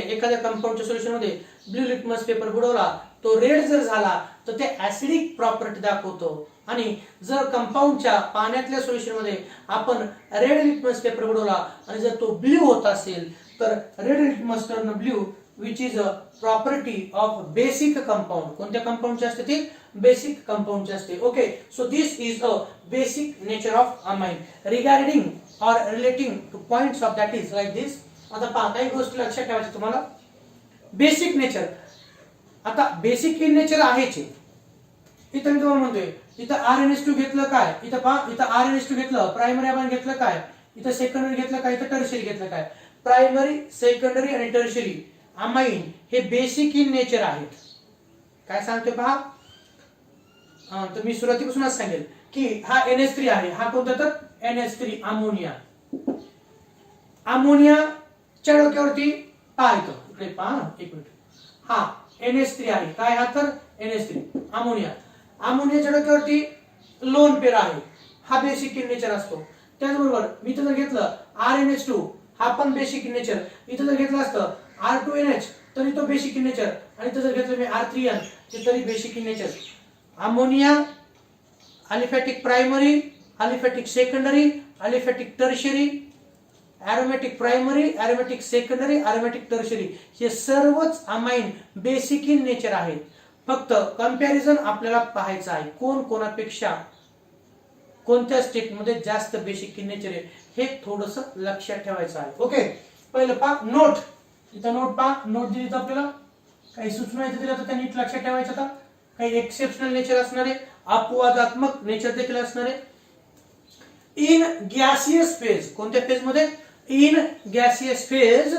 ब्ल्यू लिटमस पेपर बुडवला, तो रेड जर झाला तर ते ऍसिडिक प्रॉपर्टी दाखवतो. आणि जर कंपाऊंडच्या पाण्यातल्या सोल्युशन मध्ये आपण रेड लिटमस पेपर बुडवला आणि जर तो ब्ल्यू होत असेल तर red litmus turn blue, which is a property of basic compound. कोणत्या कंपाऊंडचे असते ते? बेसिक कंपाऊंडचे असते. Okay. So this is a basic nature of amine. Regarding or relating to points of that is like this. आता पहा, काही गोष्टी लक्षात ठेवायच्या तुम्हाला. बेसिक नेचर, आता बेसिक इन नेचर आहेच. इथं मी तुम्हाला म्हणतोय, इथं RnH2 घेतलं काय, इथं पहा, इथं RnH2 घेतलं, प्रायमरी अमाइन घेतलं काय, इथं सेकंडरी घेतलं काय, इथं टर्शियरी घेतलं काय. प्रायमरी, सेकंडरी आणि टर्शियरी अमाइन हे बेसिक इन नेचर आहेत. काय सांगतोय पहा, तर मी सुरुवातीपासूनच सांगेल की हा NH3 आहे, हा कोणता तर NH3 अमोनिया. अमोनियाच्या डोक्यावरती पहा, इकडे पहा, एक मिनिट, हा NH3 आहे. काय? हा तर NH3 अमोनिया. अमोनियाच्या डोक्यावरती लोन पेअर आहे, हा बेसिक इन नेचर असतो. त्याचबरोबर मी इथं जर घेतलं RnH2 हा पण बेसिक इन नेचर, इथं जर घेतलं असतं R2NH तरी तो बेसिक इन नेचर, आणि इथं जर घेतलं मी R3N ते तरी basic in nature. Ammonia aliphatic primary, aliphatic secondary, aliphatic tertiary, aromatic primary, aromatic secondary, aromatic tertiary हे सर्वच अमाइन बेसिक इन नेचर आहेत. फक्त कंपॅरिझन आपल्याला पाहायचं आहे कोण कोणापेक्षा कोणत्या स्टेट मध्ये जास्त बेसिक इन नेचर आहे हे थोडंसं लक्षात ठेवायचं आहे. ओके, पहिलं पहा नोट. इथं नोट पहा, नोट दिली तर आपल्याला काही सूचना इथे दिल्या तर त्या नीट लक्षात ठेवायचं. आता काही एक्सेप्शनल नेचर असणारे, अपवादात्मक नेचर देखील असणारे. इन गॅसियस फेज, कोणत्या फेज मध्ये? In gaseous phase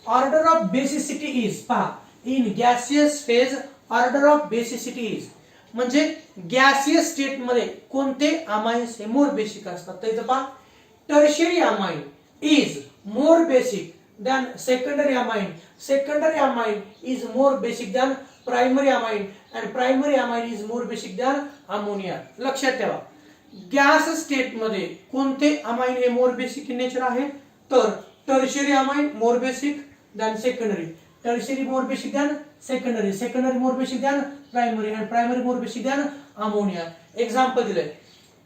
order of basicity is. पहा, in gaseous phase order of basicity is म्हणजे गॅसियस स्टेट मध्ये कोणते अमाइन्स हे मोर बेसिक असतात. तर इथं पहा, tertiary amine is more basic than secondary amine, secondary amine is more basic than primary amine, and primary amine is more basic than ammonia. लक्षात ठेवा, गॅस स्टेट मध्ये कोणते अमाइन हे मोर बेसिक इन नेचर आहे? तर tertiary amine more basic than secondary, tertiary more basic than secondary, secondary more basic than primary, आणि primary more basic than ammonia. Example दिलंय,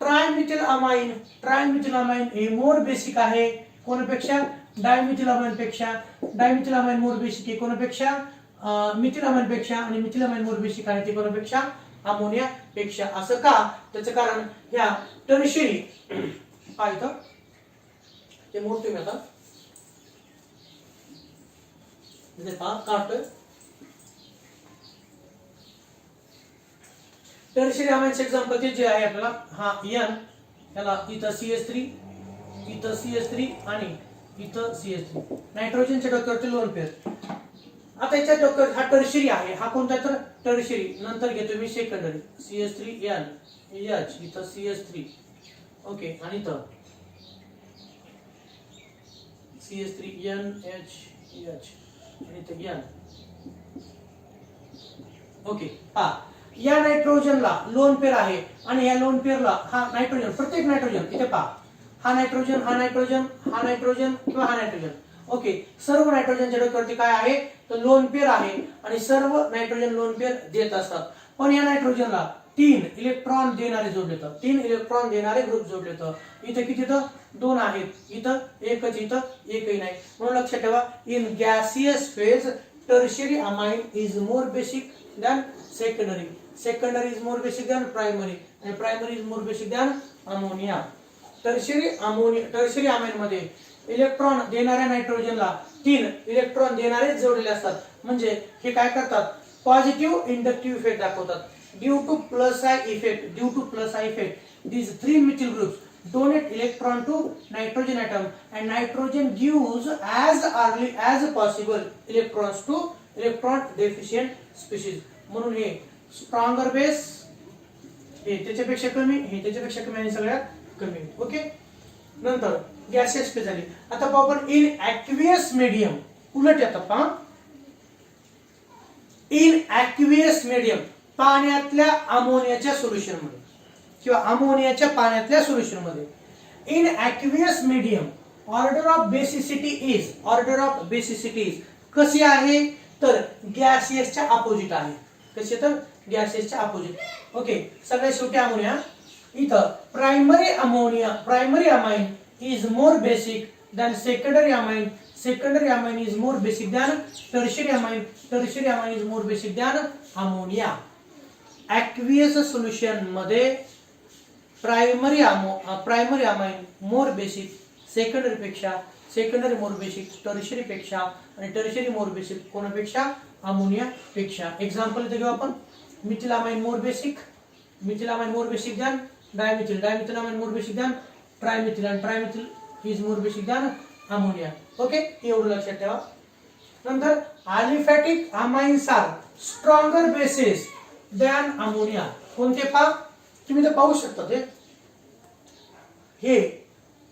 trimethyl amine, trimethyl amine हे more basic आहे कोणापेक्षा? Dimethyl amine पेक्षा. Dimethyl amine more basic आहे कोणापेक्षा? मिथिलामाइन पेक्षा, आणि मिथिलामाइन मोर बेसिक आहे ते कोणापेक्षा? अमोनिया पेक्षा. असं का? त्याचं कारण ह्या टर्शियरी पाहिजे ते मोठे मी आता काढतोय. टर्शियरी अमाइन्स एक्झाम्पल जे आहे आपल्याला, हा N, त्याला इथं CH3, इथं CH3 आणि इथं CH3, नायट्रोजनच्या डोक्यावरती लोन पेअर. आता याच्या डोक्यावर हा टर्शियरी आहे, हा कोणता? तर टर्शियरी. नंतर घेतो मी सेकंडरी, CH3N H, इथं CH3, ओके, आणि इथं CH3NH आणि इथं N, ओके. पहा, या नायट्रोजनला लोन पेअर आहे, आणि या लोन पेअरला हा नायट्रोजन, प्रत्येक नायट्रोजन इथे पहा, हा नायट्रोजन, हा नायट्रोजन, हा नायट्रोजन किंवा हा नायट्रोजन, ओके. सर्व नायट्रोजनच्या डोक्यावरती काय आहे? तर लोन पेअर आहे, आणि सर्व नायट्रोजन लोन पेअर देत असतात. पण या नायट्रोजनला 3 इलेक्ट्रॉन देणारे जोडले तर, 3 इलेक्ट्रॉन देणारे ग्रुप जोडले तर इथे किती? तर 2 आहेत, इथं एकच, इथं एकही नाही. म्हणून लक्षात ठेवा, in gaseous phase tertiary amine is more basic than secondary, secondary is more basic than primary, आणि primary is more basic than ammonia. Tertiary amine मध्ये इलेक्ट्रॉन देणाऱ्या नायट्रोजनला 3 इलेक्ट्रॉन देणारे जोडलेले असतात. म्हणजे हे काय करतात? पॉझिटिव्ह इंडक्टिव्ह इफेक्ट दाखवतात. Due two plus I effect these 3 methyl groups donate electron to nitrogen atom, and nitrogen gives as early as possible electrons to electron deficient species. म्हणून हे स्ट्रॉंगर बेस, हे त्याच्यापेक्षा कमी, हे त्याच्यापेक्षा कमी, आणि सगळ्यात कमी. ओके, नंतर गॅसियस फेज झाली. आता पाहू आपण इन ॲक्वियस मीडियम. उलट येतं पहा, इन ॲक्वियस मीडियम पाण्यातल्या अमोनियाच्या सोल्युशन मध्ये किंवा अमोनियाच्या पाण्यातल्या सोल्युशन मध्ये. In aqueous medium order of basicity is, order of basicity is कशी आहे? तर गॅसियसच्या अपोजिट आहे. कशी? तर गॅसियसच्या अपोजिट. ओके, सगळ्यात शेवटी अमोनिया. इथं primary ammonia, primary amine is more basic than secondary amine, secondary amine is more basic than tertiary amine, tertiary amine is more basic than ammonia. Aqueous solution मध्ये primary amine more basic secondary पेक्षा, secondary more basic tertiary पेक्षा, आणि tertiary more basic कोणापेक्षा? Ammonia पेक्षा. Example इथे घेऊ आपण, methyl amine more basic, methyl amine more basic than dimethyl, dimethyl amine more basic than trimethyl, आणि trimethyl is more basic than ammonia. Okay, एवढं लक्षात ठेवा. नंतर aliphatic amines are stronger bases than ammonia. कोणते? पहा, तुम्ही तर पाहू शकता ते, हे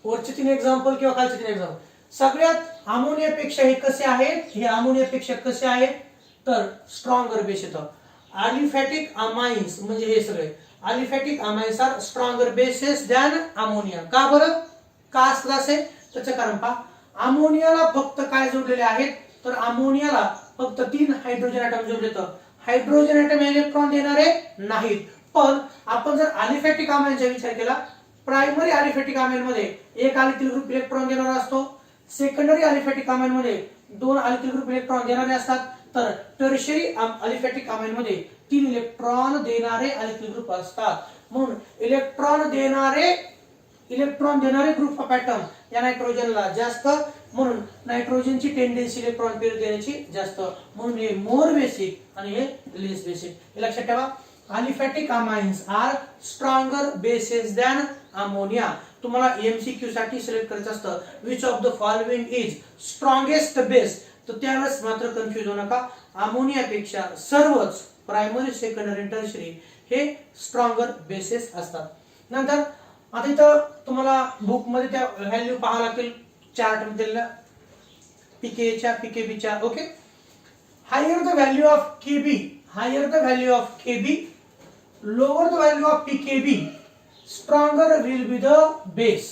वरचे 3 एक्झाम्पल किंवा खालचे 3 एक्झाम्पल सगळ्यात अमोनियापेक्षा हे कसे आहेत? हे अमोनियापेक्षा कसे आहेत? तर स्ट्रॉंगर बेस येतं. अलिफॅटिक अमाइन्स म्हणजे हे सगळे aliphatic amines are stronger bases than ammonia. का बरं? का असलं असेल त्याचं कारण पहा. अमोनियाला फक्त काय जोडलेले आहेत, तर अमोनियाला फक्त 3 हायड्रोजन ऍटम जोडले. तर हायड्रोजन ऍटम इलेक्ट्रॉन देणारे नाहीत. पण आपण जर अलिफॅटिक अमाइनचा विचार केला, प्रायमरी अलिफॅटिक अमाइन मध्ये एक अल्किल ग्रुप इलेक्ट्रॉन देणारा असतो, सेकंडरी अलिफॅटिक अमाइन मध्ये 2 अल्किल ग्रुप इलेक्ट्रॉन देणारे असतात, तर टर्शियरी अलिफॅटिक अमाइन मध्ये 3 इलेक्ट्रॉन देणारे अल्किल ग्रुप असतात. म्हणून इलेक्ट्रॉन देणारे ग्रुप ऑफ ऍटम या नायट्रोजनला जास्त, म्हणून नायट्रोजनची टेंडन्सी इलेक्ट्रॉन पेअर देण्याची जास्त, म्हणून हे मोर बेसिक आणि हे लेस बेसिक. हे लक्षात ठेवा. Aliphatic amines are stronger bases than ammonia. तुम्हाला एमसीक्यू साठी सिलेक्ट करायचं असतं which of the following is strongest base, तर त्यावेळेस मात्र कन्फ्युज होऊ नका. अमोनियापेक्षा सर्वच प्रायमरी सेकंडरी टर्शियरी हे स्ट्रॉंगर बेसेस असतात. नंतर आता इथं तुम्हाला बुक मध्ये त्या व्हॅल्यू पाहावं लागतील चार्ट मध्ये पीकेच्या पीकेबीच्या. Okay, higher the value of Kb lower the value of pKb stronger will be the base.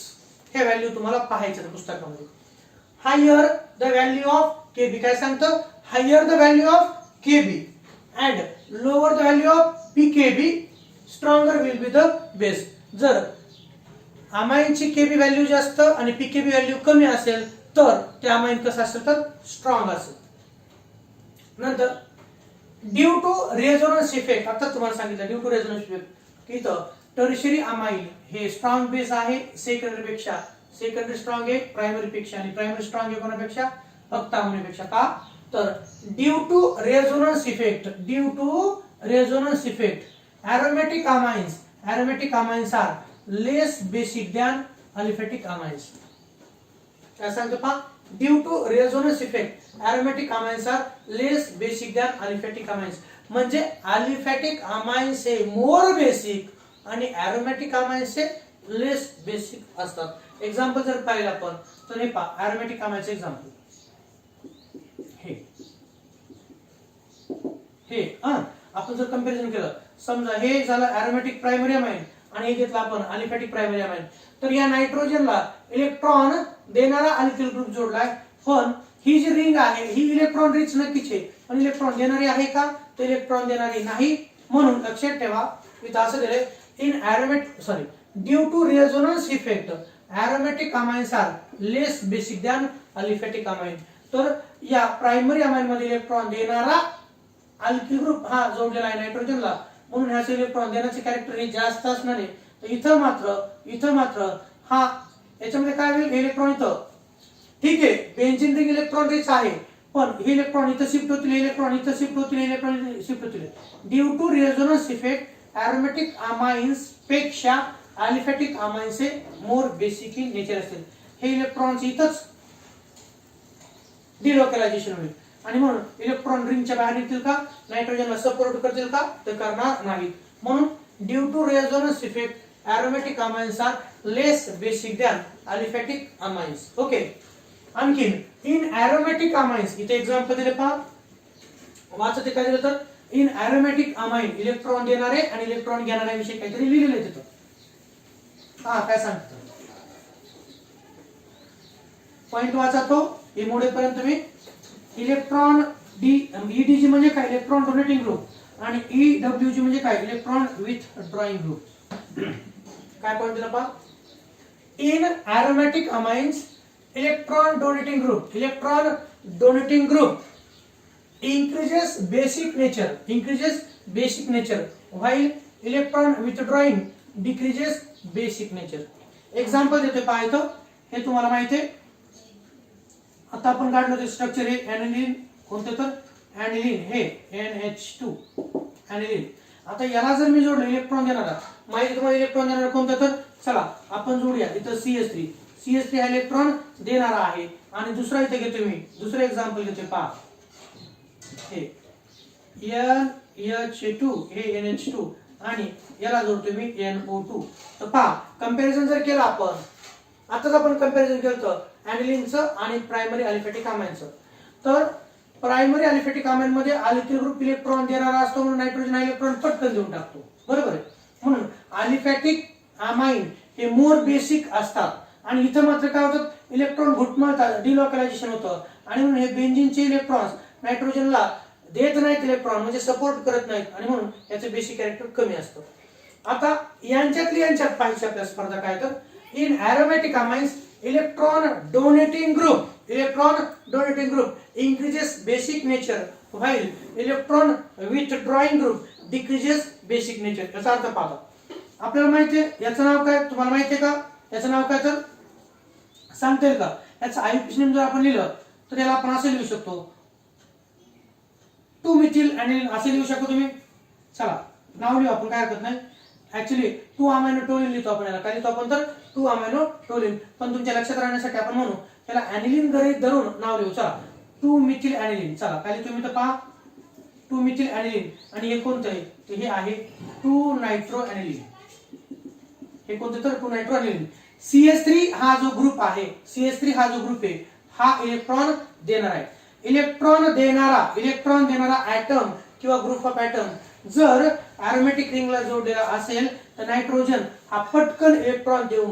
हे व्हॅल्यू तुम्हाला पाहायचं पुस्तकामध्ये. Higher the value of Kb काय सांगतं, higher the value of Kb and lower the value of pKb stronger will be the base. जर अमाइनची KB value जास्त आणि पीकेबी व्हॅल्यू कमी असेल तर ते अमाइन कसं असेल तर स्ट्रॉंग असेल. नंतर ड्यू टू रेझोनन्स इफेक्ट, आता तुम्हाला सांगितलं ड्यू टू रेझोनन्स इफेक्ट, इथं टर्शियरी अमाइन हे स्ट्रॉंग बेस आहे सेकंडरी पेक्षा, सेकंडरी स्ट्रॉंग आहे प्रायमरी पेक्षा, आणि प्रायमरी स्ट्रॉंग आहे कोणापेक्षा, फक्त अमोनियापेक्षा. का तर due to resonance effect aromatic amines are less basic than aliphatic amines. काय सांगतो पहा, due to resonance effect aromatic amines are less basic than aliphatic amines. म्हणजे अलिफॅटिक अमाइन्स हे मोर बेसिक आणि aromatic amines हे लेस बेसिक असतात. Example जर पाहिलं आपण तर हे पहा, aromatic amines एक्झाम्पल हे आपण जर कंपॅरिझन केलं, समजा हे झालं aromatic प्रायमरी अमाइन आणि हे घेतलं आपण अलिफॅटिक प्रायमरी अमाइन, तर या नायट्रोजनला इलेक्ट्रॉन देणारा अल्किल ग्रुप जोडलाय, पण ही जी रिंग आहे ही इलेक्ट्रॉन रिच नक्कीच आहे, पण इलेक्ट्रॉन देणारी आहे का, तर इलेक्ट्रॉन देणारी नाही. म्हणून लक्षात ठेवा इथं असं दिलंय due to resonance effect aromatic amines are less basic than aliphatic amine. तर या प्रायमरी अमाइन मध्ये इलेक्ट्रॉन देणारा अल्किल ग्रुप हा जोडलेला आहे नायट्रोजनला, म्हणून ह्याचे इलेक्ट्रॉन देण्याचे कॅरेक्टर हे जास्त असणार आहे. तर इथं मात्र हा याच्यामध्ये काय होईल, इलेक्ट्रॉन इथं ठीक आहे बेंझिन रिंग इलेक्ट्रॉन रिच आहे, पण हे इलेक्ट्रॉन इथं शिफ्ट होतील, इलेक्ट्रॉन इथं शिफ्ट होतील, इलेक्ट्रॉन शिफ्ट होतील. Due to resonance effect aromatic amines पेक्षा अलिफॅटिक अमाइन्स हे मोर बेसिक इन नेचर असतील. हे इलेक्ट्रॉन्स इथंच डिलोकलायझेशन होईल आणि म्हणून इलेक्ट्रॉन रिंगच्या बाहेर निघतील का, नायट्रोजनला सपोर्ट करतील का, तर करणार नाहीत. म्हणून due to resonance effect aromatic amines are less basic than aliphatic amines. Okay, आणखीन इन aromatic amines इथे एक्झाम्पल दिले पहा, वाचते काय दिलं तर इन aromatic amine इलेक्ट्रॉन देणारे आणि इलेक्ट्रॉन घेणाऱ्याविषयी काहीतरी लिहिलेलं आहे तिथं. काय सांगतो पॉइंट वाचा तो हे मोडेपर्यंत तुम्ही. इलेक्ट्रॉन ईडीजी म्हणजे काय, इलेक्ट्रॉन डोनेटिंग ग्रुप, आणि ईडब्ल्यूजी म्हणजे काय, इलेक्ट्रॉन विथ ड्रॉइंग ग्रुप. काय पॉइंट दिला पहा, in aromatic amines electron donating group increases basic nature while electron withdrawing decreases basic nature. Example देतोय पहा इथं, हे तुम्हाला माहिती आहे. आता आपण काढलं ते स्ट्रक्चर हे ऍनिलीन, कोणतं तर ऍनिलीन, हे NH2 ऍनिलीन. आता याला जर मी जोडलं इलेक्ट्रॉन देणारा, माहिती तुम्हाला इलेक्ट्रॉन देणारा कोणतं तर, चला आपण जोडूया. इथं CH3 हा इलेक्ट्रॉन देणारा आहे, आणि दुसरा इथे घेतोय मी, दुसरं एक्झाम्पल घेतोय पहा, हे NH2 हे NH2 आणि याला जोडतोय मी NO2. तर पहा कंपॅरिझन जर केलं आपण, आताच आपण कंपॅरिझन केलं तर ऍनिलीनचं आणि प्रायमरी अलिफॅटिक अमाइनचं, तर प्रायमरी अलिफॅटिक अमाइन मध्ये अल्किल ग्रुप इलेक्ट्रॉन देणारा असतो, म्हणून नायट्रोजन हा इलेक्ट्रॉन पटकन देऊन टाकतो, बरोबर आहे. म्हणून अलिफॅटिक अमाइन हे मोर बेसिक असतात आणि इथं मात्र काय होतं, इलेक्ट्रॉन घुटमळतात, डिलोकलायझेशन होतं आणि म्हणून हे बेंझिनचे इलेक्ट्रॉन्स नायट्रोजनला देत नाहीत इलेक्ट्रॉन, म्हणजे सपोर्ट करत नाहीत आणि म्हणून याचं बेसिक कॅरेक्टर कमी असतं. आता यांच्यात पाहिजे आपल्या स्पर्धा काय तर in aromatic amines electron donating group increases basic nature while electron withdrawing group decreases basic nature. याचा अर्थ पाहता आपल्याला माहिती आहे याचं नाव काय, तुम्हाला माहिती आहे का याचं नाव काय तर सांगता येईल का? याचं आययुपीएसी नेम जर आपण लिहिलं तर याला आपण असं लिहू शकतो 2 मिथिल ॲनिलीन असे लिहू शकतो तुम्ही. चला नाव लिहू आपण, काय हरकत नाही. ऍक्च्युली 2 अमायनो टोलिन लिहितो आपण, याला काय लिहितो आपण तर 2 अमायनो टोलिन, पण तुमच्या लक्षात राहण्यासाठी आपण म्हणू याला ॲनिलीन गृहीत धरून नाव लिहू. चला 2 मिथिल ॲनिलीन. चला काय लिहितो मी तर पहा 2 मिथिल ॲनिलीन आणि हे कोणतं आहे तर हे आहे 2 नायट्रो ॲनिलीन. हे कोणतं तर 2 नायट्रो ॲनिलीन. CH3 हा जो ग्रुप आहे, CH3 हा जो ग्रुप आहे हा इलेक्ट्रॉन देणार आहे. इलेक्ट्रॉन देणारा ऍटम किंवा ग्रुप ऑफ ऍटम जर एरोमॅटिक रिंगला जोडलेला असेल तर नायट्रोजन हा पटकन इलेक्ट्रॉन देऊन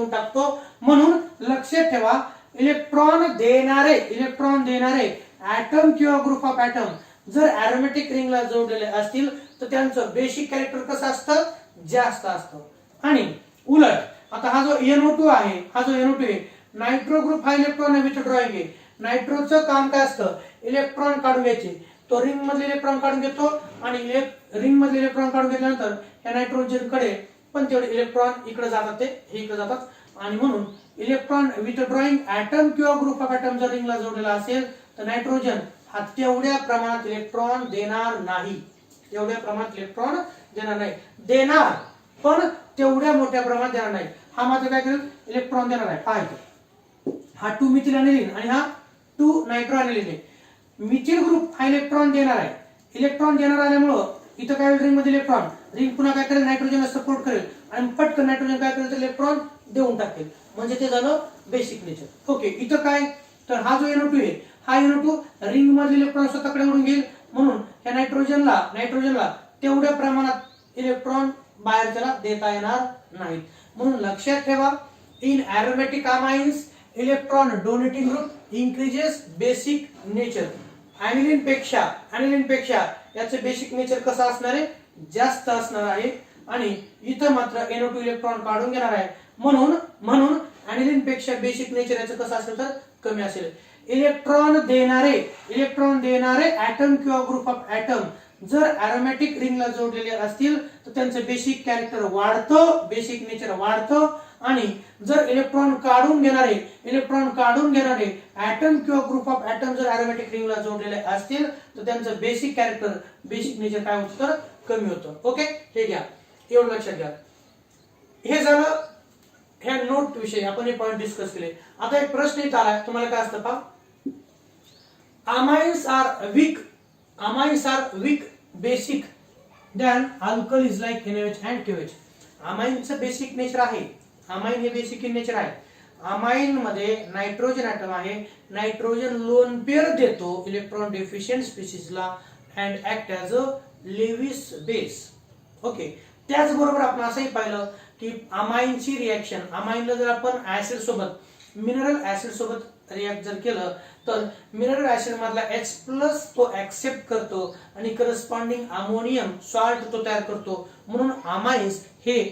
टाकतो. म्हणून लक्षात ठेवा इलेक्ट्रॉन देणारे ऍटम किंवा ग्रुप ऑफ ऍटम जर एरोमॅटिक रिंगला जोडलेले असतील तर त्यांचं बेसिक कॅरेक्टर कसं असतं, जास्त असतं. आणि उलट आता हा जो NO2 आहे नायट्रो ग्रुप हा इलेक्ट्रॉन विथड्रॉइंग आहे. नायट्रोचं काम काय असतं, इलेक्ट्रॉन काढून घ्यायचे. तो रिंग मधले इलेक्ट्रॉन काढून घेतो आणि रिंग मधले इलेक्ट्रॉन काढून घेतल्यानंतर या नायट्रोजन कडे पण तेवढे इलेक्ट्रॉन इकडे जातात, ते हे इकडे जातात आणि म्हणून इलेक्ट्रॉन विथड्रॉइंग ऍटम किंवा ग्रुप ऑफ ऍटम जर रिंगला जोडलेला असेल तर नायट्रोजन हा तेवढ्या प्रमाणात इलेक्ट्रॉन देणार नाही. देणार पण तेवढ्या मोठ्या प्रमाणात देणार नाही. हा मात्र काय करेल, इलेक्ट्रॉन देणार आहे. पाहायचं हा 2 मिथिल ॲनिलीन आणि हा 2 नायट्रो ॲनिलीन आहे. मिथिल ग्रुप हा इलेक्ट्रॉन देणार आल्यामुळं इथं काय होईल, रिंग मध्ये रिंग पुन्हा काय करेल, नायट्रोजनला सपोर्ट करेल आणि पटकन नायट्रोजन काय करेल तर इलेक्ट्रॉन देऊन टाकेल, म्हणजे ते झालं बेसिक नेचर. ओके, इथं काय तर हा जो NO2 आहे हा NO2 रिंग मधील इलेक्ट्रॉन स्वतःकडे ओढून घेईल, म्हणून या नायट्रोजनला तेवढ्या प्रमाणात इलेक्ट्रॉन बाहेर त्याला देता येणार नाहीत. म्हणून लक्षात ठेवा in aromatic amines electron donating group increases basic nature. Aniline पेक्षा याचे बेसिक नेचर कसं असणार आहे, जास्त असणार आहे आणि इथं मात्र NO2 इलेक्ट्रॉन काढून घेणार आहे. म्हणून ॲनिलीन पेक्षा बेसिक नेचर याचं कसं असेल तर कमी असेल. इलेक्ट्रॉन देणारे ऍटम किंवा ग्रुप ऑफ ऍटम जर एरोमॅटिक रिंगला जोडलेले असतील तर त्यांचं बेसिक कॅरेक्टर वाढतं, बेसिक नेचर वाढतं. आणि जर इलेक्ट्रॉन काढून घेणारे ऍटम किंवा ग्रुप ऑफ ऍटम जर एरोमॅटिक रिंगला जोडलेले असतील तर त्यांचं बेसिक नेचर काय होतं तर कमी होतं. ओके, हे घ्या, एवढं लक्षात घ्या. हे झालं ह्या नोट विषयी आपण हे पॉइंट डिस्कस केले. आता एक प्रश्न इथं आलाय, तुम्हाला काय असतं पहा, amines are weak basic than alkalies like NaOH and KOH. अमाइनचं बेसिक नेचर आहे, अमाइन हे बेसिक इन नेचर आहे. अमाइन मध्ये नायट्रोजन ऍटम आहे, नायट्रोजन लोन पेअर देतो इलेक्ट्रॉन डेफिशियंट स्पीशीजला and act as a Lewis base. Okay, त्याचबरोबर आपण असंही पाहिलं की अमाइनची रिॲक्शन, अमाइनला जर आपण ऍसिड सोबत मिनरल ऍसिड सोबत रिॲक्ट जर केलं तर मिनरल ऍसिड मधला H+ तो ऍक्सेप्ट करतो आणि करस्पॉन्डिंग अमोनियम सॉल्ट तो तयार करतो. म्हणून अमाइन्स हे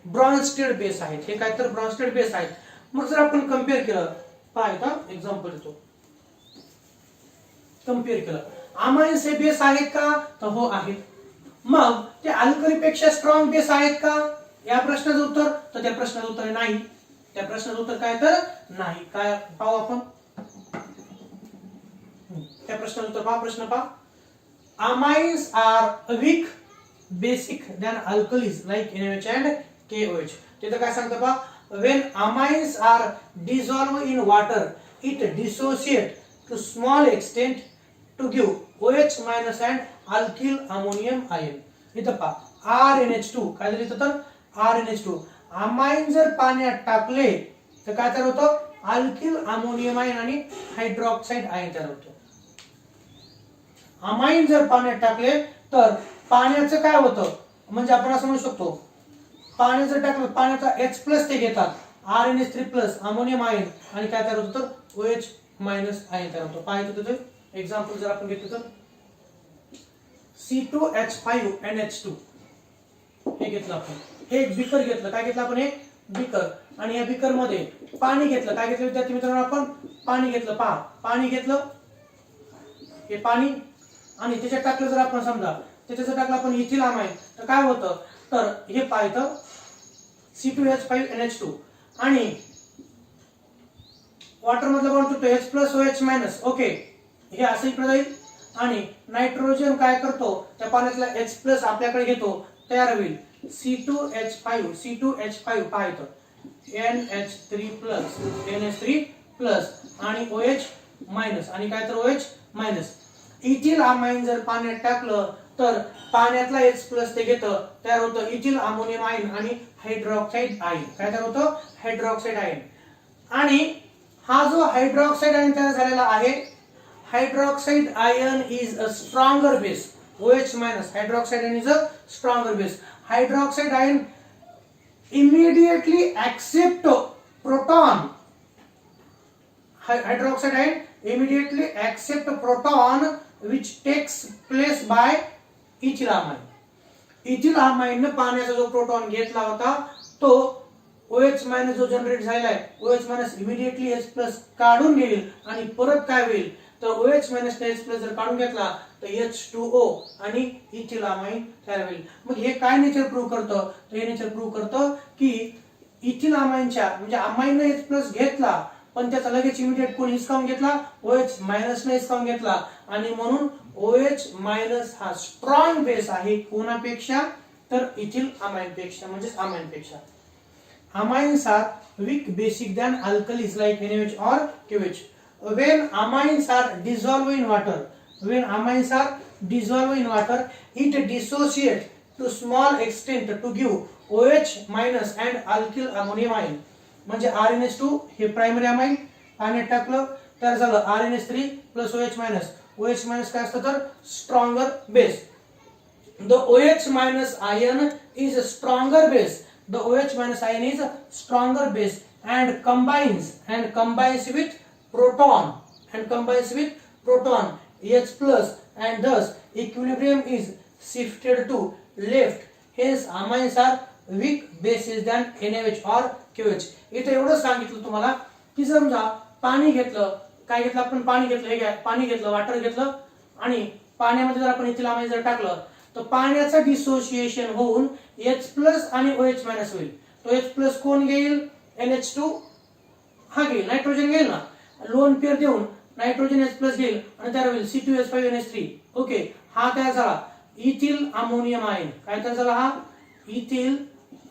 ब्रॉन्स्टेड बेस आहेत. हे काय तर ब्रॉन्स्टेड बेस आहेत. मग जर आपण कम्पेअर केलं, पाहता एक्झाम्पल देतो, कम्पेअर केलं अमाइन्स हे बेस आहेत का तर हो आहेत. मग ते अल्कली पेक्षा स्ट्रॉंग बेस आहेत का या प्रश्नाचं उत्तर तर त्या प्रश्नाचं उत्तर नाही. त्या प्रश्नाचं उत्तर काय तर नाही. काय पाहू आपण त्या प्रश्नाचं उत्तर पहा. प्रश्न पहा, amines are weak basic than alkalies like NaOH and KOH. तिथं काय सांगतं पहा, when amines are dissolved in water it dissociate to small extent to give OH- and alkyl ammonium ion. इथं पहा RNH2 काय झालं इथं तर RNH2. अमाइन जर पाण्यात टाकले तर काय तयार होतं, अल्किल अमोनियम आयन आणि हायड्रॉक्साइड आयन तयार होतं. अमाइन जर पाण्यात टाकले तर पाण्याचं काय होतं, म्हणजे आपण असं म्हणू शकतो पाण्याचं टाकलं पाण्याचा H प्लस ते घेतात RnH3 प्लस अमोनियम आयन आणि काय तयार होतं तर OH मायनस आयन तयार होतो. पाहायचं तिथे एक्झाम्पल जर आपण घेतलं तर C2H5NH2 हे घेतलं आपण. हे एक बीकर घेतलं. काय घेतलं आपण? एक बीकर. आणि या बीकर मध्ये पाणी घेतलं. काय घेतलं विद्यार्थी मित्रांनो? आपण पाणी घेतलं. पहा पाणी घेतलं, हे पाणी आणि त्याच्यात टाकलं जर आपण समजा त्याच्यात टाकलं आपण इथिल अमाइन तर काय होतं तर हे पाहिलं C2H5NH2 आणि वॉटर मधलं बॉन्ड तुटतो H plus OH minus. Okay, हे असं इकडे जाईल आणि नायट्रोजन काय करतो त्या पाण्यातला H प्लस आपल्याकडे घेतो, तयार होईल C2H5 पाहिलं NH3 प्लस NH3 प्लस आणि OH मायनस आणि काय तर OH मायनस. इथिल अमाइन जर पाण्यात टाकलं तर पाण्यातला H प्लस ते घेतं, तयार होतं इथिल अमोनियम आयन आणि हायड्रॉक्साइड आयन. काय तयार होतं? Hydroxide ion. आणि हा जो हायड्रॉक्साइड आयन तयार झालेला आहे, hydroxide ion is a stronger base. OH minus hydroxide ion is a stronger base. Hydroxide ion immediately accept proton. Hydroxide ion immediately accept proton which takes place by ethyl amine. ethyl amine ने पाण्याचा जो proton घेतला होता तो OH minus जो generate झालेला आहे, OH minus immediately H plus काढून घेईल आणि परत काय होईल तर OH मायनस H प्लस जर काढून घेतला तर H2O आणि इथिल अमाइन तयार होईल. मग हे काय नेचर प्रूव्ह करतं? तर हे नेचर प्रूव्ह करतं की इथिल अमाइनच्या म्हणजे अमाइन H प्लस घेतला पण त्याचा लगेच इमिडिएट कोण हिसकावून घेतला? OH मायनस ने हिसकावून घेतला आणि म्हणून OH मायनस हा स्ट्रॉंग बेस आहे कोणापेक्षा तर इथिल अमाइन पेक्षा म्हणजे अमाइन पेक्षा. Amines are weak basic than alkalis like NaOH or KOH. When amines are dissolved in water, it dissociates to small extent to give OH minus and alkyl ammonium ion. म्हणजे RnH2 हे primary amine पाण्यात टाकलं तर झालं RnH3 plus OH minus. OH minus काय असतं तर stronger base. The OH minus ion is a stronger base. The OH minus ion is a stronger base and combines with proton H plus and thus equilibrium is shifted to left. Hence amines are weak bases than NaOH or KOH. इथे एवढं सांगितलं तुम्हाला की समजा पाणी घेतलं, काय घेतलं आपण? पाणी घेतलं. हे घ्या, पाणी घेतलं, वॉटर घेतलं आणि पाण्यामध्ये जर आपण इथिल अमाइन जर टाकलं तर पाण्याचं डिसोसिएशन होऊन H प्लस आणि OH मायनस होईल. तो H प्लस कोण घेईल? NH2 हा घेईल, नायट्रोजन घेईल ना. लोन पेअर देऊन नायट्रोजन H प्लस घेईल आणि तयार होईल C2H5NH3. ओके, हा तयार झाला इथिल अमोनियम आयन. काय तयार झाला? हा इथिल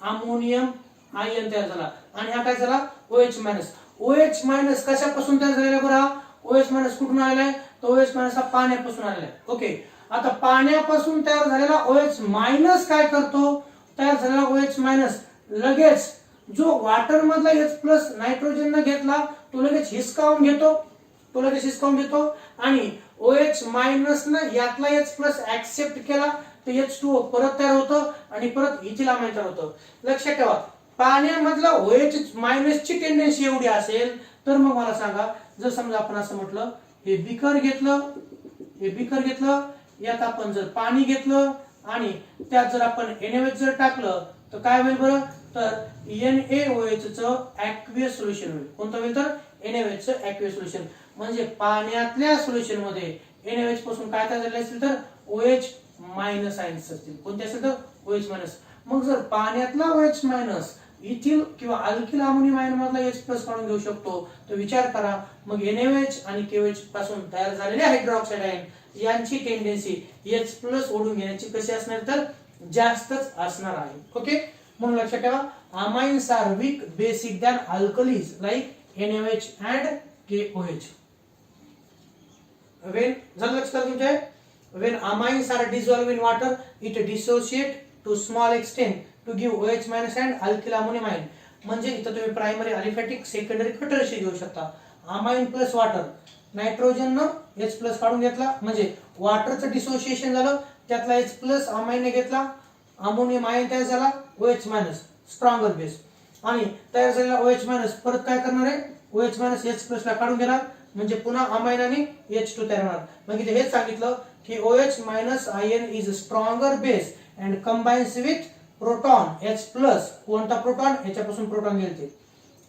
अमोनियम आयन तयार झाला आणि हा काय झाला? OH minus. OH मायनस कशापासून तयार झालेला बरं? OH मायनस कुठून आलेला आहे? तो OH मायनस हा पाण्यापासून आलेला आहे. ओके, आता पाण्यापासून तयार झालेला OH मायनस काय करतो? तयार झालेला OH मायनस लगेच जो वॉटर मधला H प्लस नायट्रोजन ने घेतला तो लगेच हिसकावून घेतो आणि OH मायनस ने यातला H प्लस ऍक्सेप्ट केला तर H2O परत तयार होतं आणि परत इथिल अमाइन तयार होतं. लक्षात ठेवा, पाण्यामधला OH मायनस ची टेंडन्सी एवढी असेल तर मग मला सांगा, जर समजा आपण असं म्हटलं हे बीकर घेतलं, यात आपण जर पाणी घेतलं आणि त्यात जर आपण NaOH जर टाकलं तर काय होईल बरं? तर NaOH चं ऍक्वियस सोल्युशन होईल. कोणतं होईल तर NaOH चं ऍक्वियस सोल्युशन. म्हणजे पाण्यातल्या सोल्युशन मध्ये NaOH पासून काय तयार झाले असेल तर OH मायनस आयन्स असतील. कोणते असेल तर OH मायनस. मग जर पाण्यातला OH मायनस इथिल किंवा अल्किल अमोनियम आयन मधला H प्लस काढून घेऊ शकतो तर विचार करा मग NaOH आणि KOH पासून तयार झालेले हायड्रॉक्साइड आयन यांची टेंडन्सी H प्लस ओढून घेण्याची कशी असणार तर जास्तच असणार आहे. ओके, म्हणून लक्षात ठेवा amines are weak basic than alkalis like NaOH and KOH. When amines are dissolved in water, it dissociate to small extent to give OH minus and alkyl ammonium ion. म्हणजे इथं तुम्ही प्रायमरी अलिफॅटिक सेकंडरी कटरशी घेऊ शकता. Amine plus water, nitrogen न H plus काढून घेतला म्हणजे वॉटरचं dissociation झालं, त्यातला H प्लस अमाइन ने घेतला, अमोनियम आयन तयार झाला, OH मायनस. Stronger base. आणि तयार झालेला OH मायनस परत काय करणार आहे, OH मायनस H प्लस ला काढून घेणार, म्हणजे पुन्हा अमाइन आणि H2 तयार होणार. मग इथे हेच सांगितलं की OH minus ion is stronger base and combines with proton H plus. कोणता प्रोटॉन, ह्याच्यापासून प्रोटॉन गेलते.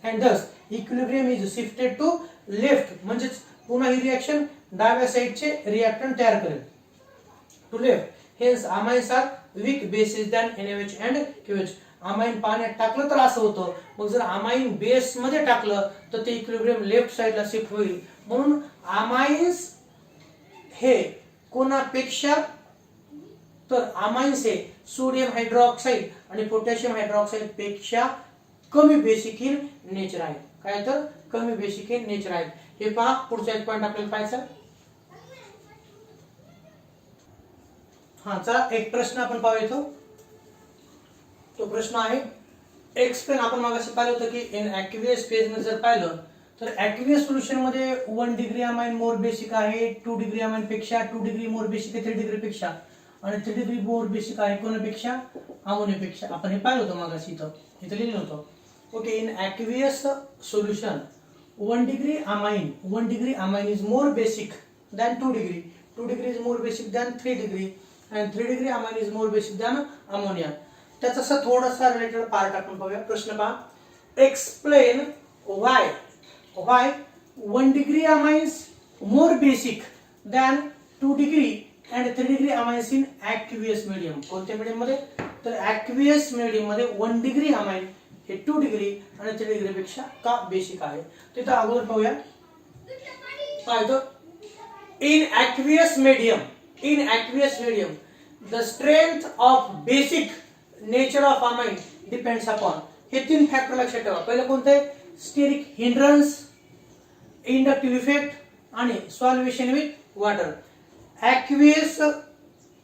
And thus equilibrium is shifted to left, म्हणजे पुन्हा ही रिएक्शन डाव्या साइडचे रिएक्टंट तयार करेल, to left. Hence amines are weak bases than NaOH and KOH. Amine पाण्यात टाकलं तर असं होतं, मग जर अमाइन बेस मध्ये टाकलं तर ते इक्विलिब्रियम लेफ्ट साइडला शिफ्ट होईल. म्हणून अमाइन्स हे कोणापेक्षा, तर अमाइन्स हे सोडियम हायड्रॉक्साईड आणि पोटॅशियम हायड्रॉक्साईड पेक्षा कमी बेसिक इन नेचर आहे. काय तर कमी बेसिक इन नेचर आहे. हे पहा, पुढचा एक पॉइंट आपल्याला पाहायचा. हा चला एक प्रश्न आपण पाहूया. तो प्रश्न आहे एक्सप्लेन. आपण मागाशी पाहिलं होतं की इन ॲक्वियस फेज मध्ये जर पाहिलं तर ॲक्वियस सोल्युशन मध्ये 1 डिग्री अमाइन मोर बेसिक आहे 2 डिग्री अमाइन पेक्षा, 2 डिग्री मोर बेसिक आहे 3 डिग्री पेक्षा, आणि 3 डिग्री मोर बेसिक आहे कोणापेक्षा, अमोनियापेक्षा. आपण हे पाहिलं होतं मागाशी, इथं लिहिलं होतं. Okay, in aqueous solution 1 degree amine is more basic than 2 degree, 2 degree is more basic than 3 degree, and 3 degree amine is more basic than ammonia. त्याचा असं थोडासा रिलेटेड पार्ट आपण पाहूया. प्रश्न पहा, explain why 1 degree amines more basic than 2 degree and 3 degree amines in aqueous medium. कोणत्या medium मध्ये, तर ॲक्वियस मीडियम मध्ये 1 डिग्री अमाइन हे 2 डिग्री आणि 3 डिग्री पेक्षा का बेसिक आहे. तिथं अगोदर पाहूया. पाहतो, in aqueous medium the strength of basic nature of amine depends upon. हे 3 फॅक्टर लक्षात ठेवा. पहिलं कोणतं आहे, स्टेरिक हिंड्रन्स, इंडक्टिव्ह इफेक्ट आणि solvation with water. Aqueous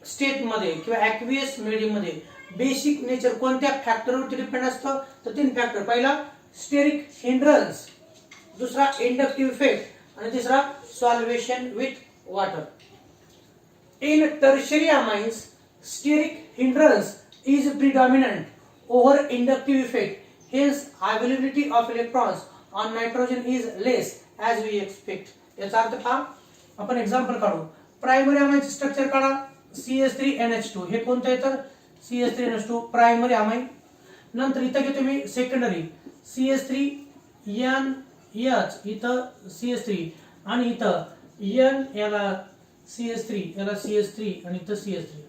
state मध्ये किंवा ॲक्वियस मीडियम मध्ये बेसिक नेचर कोणत्या फॅक्टरवरती डिपेंड असतं, तर 3 फॅक्टर. पहिला स्टेरिक हिंड्रन्स, दुसरा इंडक्टिव्ह इफेक्ट आणि तिसरा solvation with water. In tertiary amines steric hindrance is predominant over inductive effect, hence availability of electrons on nitrogen is less as we expect. याचा अर्थ पहा, आपण एक्झाम्पल काढू. प्रायमरी अमाइन स्ट्रक्चर काढा, CH3NH2. हे कोणतं आहे, तर CH3NH2 प्रायमरी अमाइन. नंतर इथं घेतो मी सेकंडरी CH3NH, इथं CH3 आणि इथं N याला CH3 याला CH3 आणि इथं CH3.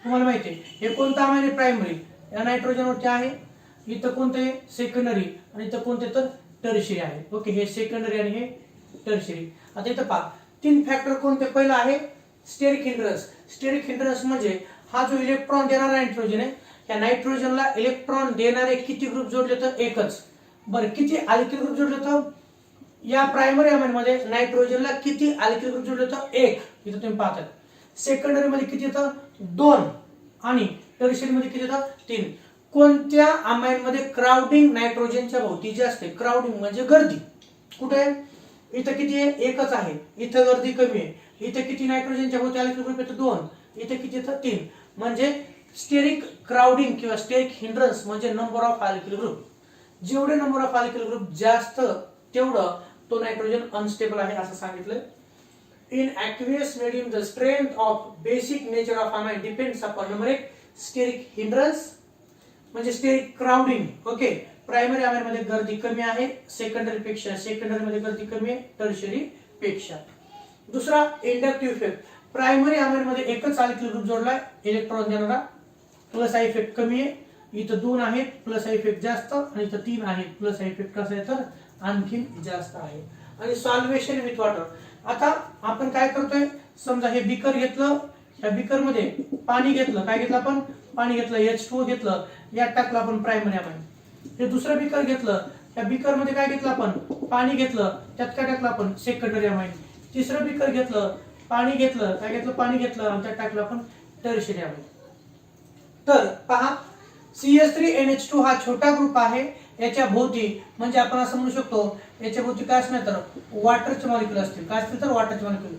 तुम्हाला माहिती आहे हे कोणतं अमाइन आहे, प्रायमरी, या नायट्रोजन वरती आहे. इथं कोणतं आहे, सेकंडरी, आणि इथं कोणते, तर टर्शियरी आहे. ओके, हे सेकंडरी आणि हे टर्शियरी. आता इथं पहा 3 फॅक्टर कोणते. पहिलं आहे स्टेरिक हिंड्रन्स. स्टेरिक हिंड्रन्स म्हणजे हा जो इलेक्ट्रॉन देणारा नायट्रोजन आहे, या नायट्रोजनला इलेक्ट्रॉन देणारे किती ग्रुप जोडले, तर एकच. बरं, किती अल्किल ग्रुप जोडले, तर या प्रायमरी अमाइन मध्ये नायट्रोजनला किती अल्किल ग्रुप जोडले, तर 1. इथं तुम्ही पाहतात. सेकंडरी मध्ये किती येतं, 2, आणि टर्शियरी मध्ये किती येतं, 3. कोणत्या अमाइन मध्ये क्राउडिंग नायट्रोजनच्या भोवती जास्त आहे. क्राउडिंग म्हणजे गर्दी. कुठे आहे, इथं किती आहे, एकच आहे. इथं गर्दी कमी आहे. इथं किती नायट्रोजनच्या भोवती अल्किल ग्रुप येतं, 2. इथं किती येतं, 3. म्हणजे स्टेरिक क्राउडिंग किंवा स्टेरिक हिंड्रन्स म्हणजे नंबर ऑफ अल्किल ग्रुप. जेवढे नंबर ऑफ अल्किल ग्रुप जास्त तेवढं तो नायट्रोजन अनस्टेबल आहे असं सांगितलं. In aqueous medium, the strength of basic nature of amine depends upon number 1 steric hindrance म्हणजे steric crowding. Okay, primary amine मध्ये गर्दी कमी आहे सेकंडरी पेक्षा, सेकंडरी मध्ये गर्दी कमी आहे टर्शियरी पेक्षा. दुसरा इंडक्टिव्ह इफेक्ट. प्रायमरी अमाइन मध्ये एकच अल्किल ग्रुप जोडलाय, इलेक्ट्रॉन देणारा, प्लस आय इफेक्ट कमी आहे. इथं 2 आहेत, प्लस आय इफेक्ट जास्त, आणि इथं 3 आहेत, प्लस आय इफेक्ट कसं आहे, तर आणखीन जास्त आहे. आणि सॉल्व्हेशन विथ वॉटर. आता आपण काय करतोय, समजा हे बीकर घेतलं, या बीकर मध्ये पाणी घेतलं, काय घेतलं आपण, पाणी घेतलं, H2O घेतलं, यात टाकलं आपण प्रायमरी अमाइन. हे दुसरं बीकर घेतलं, या बीकर मध्ये काय घेतलं आपण, पाणी घेतलं, त्यात काय टाकलं आपण, सेकंडरी अमाइन. तिसरं बीकर घेतलं, पाणी घेतलं, काय घेतलं, पाणी घेतलं, आणि त्यात टाकलं आपण टर्शियरी अमाइन. तर पहा, CH3NH2 हा छोटा ग्रुप आहे. याच्या भोवती म्हणजे आपण असं म्हणू शकतो, याच्या भोवती काय असणार, तर वॉटरचे मॉलिक्यूल असतील. काय असतील, तर वॉटरचे मॉलिक्यूल.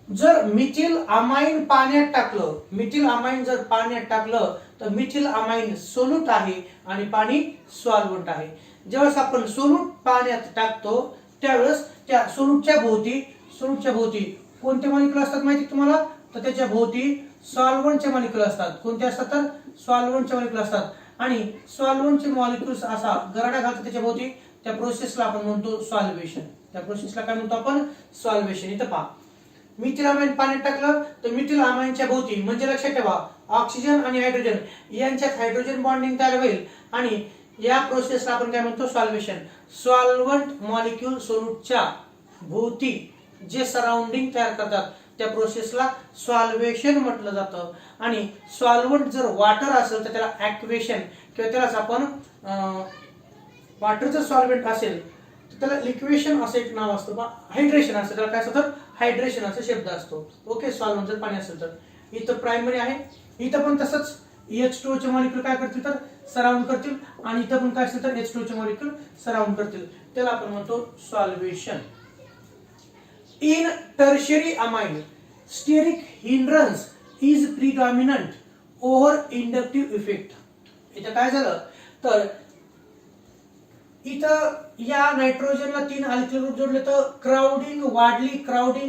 जर मिथिल अमाइन पाण्यात टाकलं, मिथिल अमाइन जर पाण्यात टाकलं तर मिथिल अमाइन सोल्यूट आहे आणि पाणी सॉल्व्हंट आहे. ज्यावेळेस आपण सोल्यूट पाण्यात टाकतो त्यावेळेस त्या सोल्यूटच्या भोवती कोणते मॉलिक्यूल असतात माहिती तुम्हाला? तर त्याच्या भोवती सॉल्व्हंटचे मॉलिक्यूल असतात. कोणते असतात? तर सॉल्व्हंटचे मॉलिक्यूल असतात. आणि सॉल्व्हंटचे मॉलिक्यूल्स असा गराडा घालतात त्याच्या भोवती, त्या प्रोसेसला आपण म्हणतो सॉल्व्हेशन. त्या प्रोसेसला काय म्हणतो आपण? सॉल्व्हेशन. इथं पहा, मिथिल अमाइन पाण्यात टाकलं तर मिथिल अमाइनच्या भोवती, म्हणजे लक्षात ठेवा ऑक्सिजन आणि हायड्रोजन यांच्यात हायड्रोजन बॉन्डिंग तयार होईल आणि या प्रोसेसला आपण काय म्हणतो? सॉल्व्हेशन. सॉल्व्हंट मॉलिक्यूल सोल्यूटच्या भोवती जे सराउंडिंग तयार करतात त्या प्रोसेसला सॉल्व्हेशन म्हटलं जातं. आणि सॉल्व्हंट जर वॉटर असेल तर त्याला ॲक्वेशन किंवा त्यालाच आपण वॉटर जर सॉल्व्हेंट असेल तर त्याला लिक्वेशन असं एक नाव असतं. हायड्रेशन असतं त्याला, काय असतं? तर हायड्रेशन असा शब्द असतो. ओके, सॉल्व्हंट जर पाणी असेल तर. इथं प्रायमरी आहे, इथं पण तसंच H2O चे मॉलिक्यूल काय करतील? तर सराउंड करतील. आणि इथं पण काय असेल तर H2O चे मॉलिक्यूल सराउंड करतील. त्याला आपण म्हणतो solvation. In tertiary amine steric hindrance is predominant over inductive effect. इथं काय झालं तर इथं या नायट्रोजनला 3 अल्किल ग्रुप जोडले तर क्राउडिंग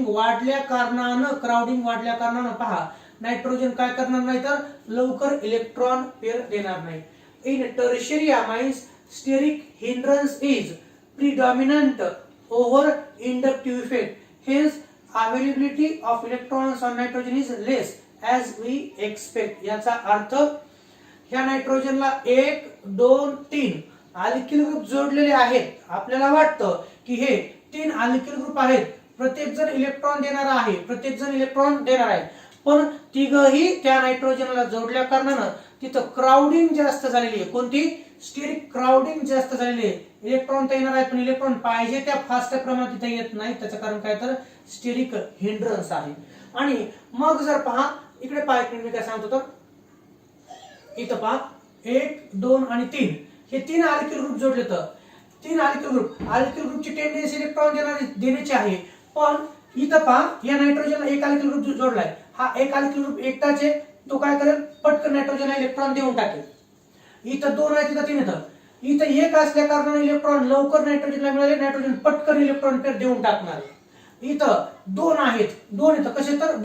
वाढल्या कारणानं पहा नायट्रोजन काय करणार नाही तर लवकर इलेक्ट्रॉन पेअर देणार नाही. In tertiary amines steric hindrance is predominant over inductive effect. Hence, availability of electrons on nitrogen is less as we expect. याचा अर्थ ह्या नायट्रोजनला 1, 2, 3 अल्किल ग्रुप जोडलेले आहेत. आपल्याला वाटतं की हे 3 अल्किल ग्रुप आहेत, प्रत्येक जण इलेक्ट्रॉन देणार आहे. पण तिघही त्या नायट्रोजनला जोडल्या कारणानं तिथं क्राउडिंग जास्त झालेली आहे. कोणती? स्टेरिक क्राउडिंग जास्त झालेली आहे. इलेक्ट्रॉन तर येणार आहे पण इलेक्ट्रॉन पाहिजे त्या फास्ट प्रमाणात तिथे येत नाही. त्याचं कारण काय तर स्टेरिक हिंड्रन्स आहे. आणि मग जर पहा इकडे पहा, मी काय सांगतो तर इथं पहा 1, 2 आणि 3 हे 3 अल्किल ग्रुप जोडले तर 3 अल्किल ग्रुपची टेंडन्सी इलेक्ट्रॉन देण्याची आहे. पण इथं पहा या नायट्रोजनला 1 अल्किल ग्रुप जोडलाय. हा 1 अल्किल ग्रुप एकटाच आहे, तो काय करेल? पटकन नायट्रोजनला इलेक्ट्रॉन देऊन टाकेल. इथं 2 आहे, तिथं 3 येतं. इथं 1 असल्या कारणाने इलेक्ट्रॉन लवकर नायट्रोजनला मिळाले, नायट्रोजन पटकन इलेक्ट्रॉन पेअर देऊन टाकणार. इथं 2 आहेत, 2 येतं. कसे तर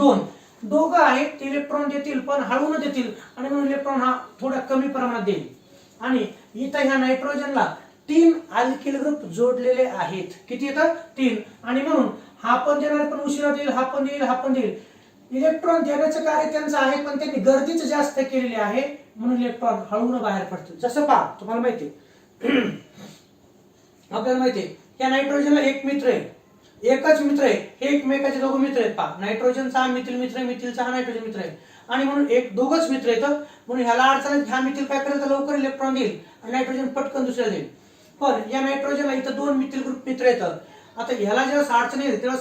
दोघं आहेत ते इलेक्ट्रॉन देतील पण हळून देतील आणि म्हणून इलेक्ट्रॉन हा थोडा कमी प्रमाणात देईल. आणि इथं ह्या नायट्रोजनला 3 अल्किल ग्रुप जोडलेले आहेत. किती येतं? 3. आणि म्हणून हा पण देणार पण उशिरा देईल, हा पण देईल. इलेक्ट्रॉन देण्याचं कार्य त्यांचं आहे पण त्यांनी गर्दीच जास्त केलेली आहे म्हणून इलेक्ट्रॉन हळून बाहेर पडतील. जसं पहा तुम्हाला माहिती आपल्याला माहितीये या नायट्रोजनला एकच मित्र आहे, हे एकमेकाचे दोघं मित्र आहेत. पहा नायट्रोजनचा हा मिथिल मित्र आहे, मिथिलचा हा नायट्रोजन मित्र आहे आणि म्हणून दोघच मित्र आहेत. म्हणून ह्याला अडचण ह्या मिथिल काय करेल तर लवकर इलेक्ट्रॉन देईल आणि नायट्रोजन पटकन दुसऱ्याला देईल. पण या नायट्रोजनला इथं 2 मिथिल ग्रुप मित्र येतात. आता ह्याला जेव्हा अडचण येईल तेव्हा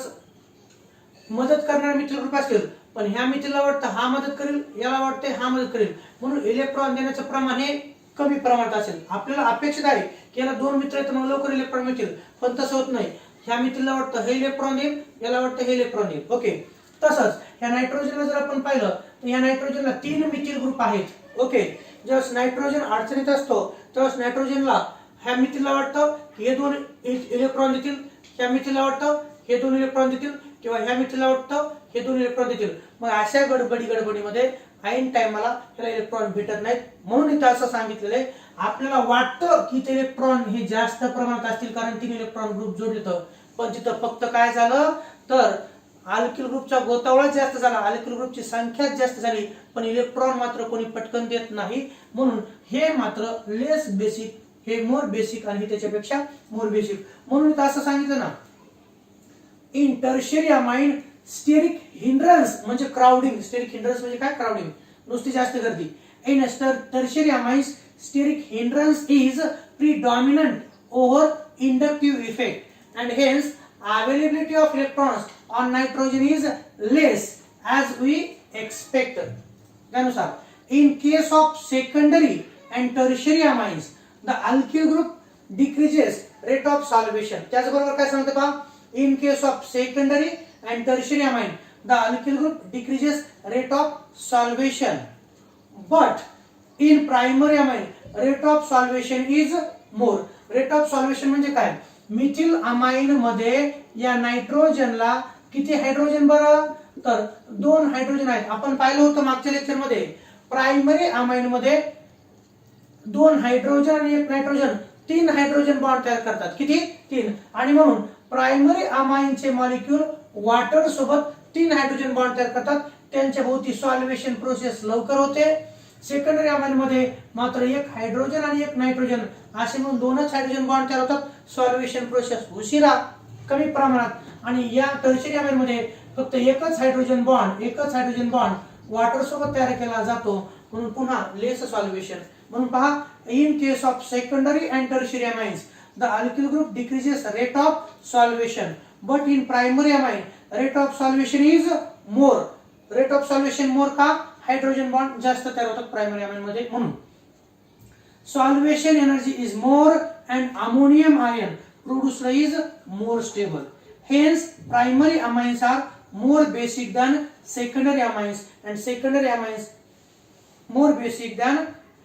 मदत करणारे मिथिल ग्रुप असतील पण ह्या मिथिलला वाटतं हा मदत करेल, याला वाटते हा मदत करेल म्हणून इलेक्ट्रॉन देण्याचं प्रमाण हे कमी प्रमाणात असेल. आपल्याला अपेक्षित आहे की याला 2 मित्र आहेत म्हणून लवकर इलेक्ट्रॉन मिळतील, पण तसं होत नाही. ह्या मिथिलला वाटतं हे इलेक्ट्रॉन देईल, याला वाटतं हे इलेक्ट्रॉन देईल. ओके, तसंच ह्या नायट्रोजनला जर आपण पाहिलं तर ह्या नायट्रोजनला 3 मिथिल ग्रुप आहेत. ओके, जेव्हा नायट्रोजन अडचणीत असतो तेव्हा नायट्रोजनला ह्या मिथिलला वाटतं की हे 2 इलेक्ट्रॉन देतील, ह्या मिथिलला वाटतं हे 2 इलेक्ट्रॉन देतील किंवा ह्या मिथिलला वाटतं हे 2 इलेक्ट्रॉन देतील. मग अशा गडबडीमध्ये ऐन टाइमला ह्याला इलेक्ट्रॉन भेटत नाहीत. म्हणून इथं असं सांगितलेलं आहे आपल्याला वाटतं की ते इलेक्ट्रॉन हे जास्त प्रमाणात असतील कारण 3 इलेक्ट्रॉन ग्रुप जोडले तर, पण तिथं फक्त काय झालं तर अल्किल ग्रुपचा गोतावळा जास्त झाला, अल्किल ग्रुपची संख्या जास्त झाली पण इलेक्ट्रॉन मात्र कोणी पटकन देत नाही. म्हणून हे मात्र लेस बेसिक, हे मोर बेसिक आणि त्याच्यापेक्षा मोर बेसिक. म्हणून इथं असं सांगितलं ना in tertiary amine steric hindrance म्हणजे क्राउडिंग. स्टेरिक हिंड्रन्स म्हणजे काय? क्राउडिंग, नुसती जास्त गर्दी. In tertiary amines steric hindrance is predominant over inductive effect and hence availability of electrons on nitrogen is less as we expect. त्यानुसार in case of secondary and tertiary amines the alkyl group decreases rate of solvation. त्याचबरोबर काय सांगते पहा in case of secondary and tertiary amine the alkyl group decreases rate of solvation but in primary amine rate of solvation is more. Rate of solvation म्हणजे काय? Methyl amine मध्ये या नायट्रोजनला किती hydrogen बरं? तर 2 हायड्रोजन आहेत. आपण पाहिलं होतं मागच्या लेक्चर मध्ये प्रायमरी अमाइन मध्ये 2 हायड्रोजन आणि 1 नायट्रोजन 3 हायड्रोजन बॉन्ड तयार करतात. किती? 3. आणि म्हणून प्रायमरी अमाइनचे मॉलिक्यूल वॉटर सोबत 3 हायड्रोजन बॉन्ड तयार करतात. त्यांच्या भोवती सॉल्व्हेशन प्रोसेस लवकर होते. सेकंडरी अमाइन मध्ये मात्र 1 हायड्रोजन आणि 1 नायट्रोजन असे म्हणून 2च हायड्रोजन बॉन्ड तयार होतात. सॉल्व्हेशन प्रोसेस उशिरा, कमी प्रमाणात. आणि या टर्शियरी अमाइन मध्ये फक्त एकच हायड्रोजन बॉन्ड वॉटर सोबत तयार केला जातो, म्हणून पुन्हा लेस सॉल्व्हेशन. म्हणून पहा, in case of secondary and tertiary amines the alkyl group decreases rate of solvation, but in primary amine rate of solvation is more. Rate of solvation more का? Hydrogen bond जास्त तयार होतात प्रायमरी अमाइन मध्ये म्हणून. Solvation energy is more and ammonium ion produced is more stable. Hence, primary amines are more basic than secondary amines, and secondary amines more basic than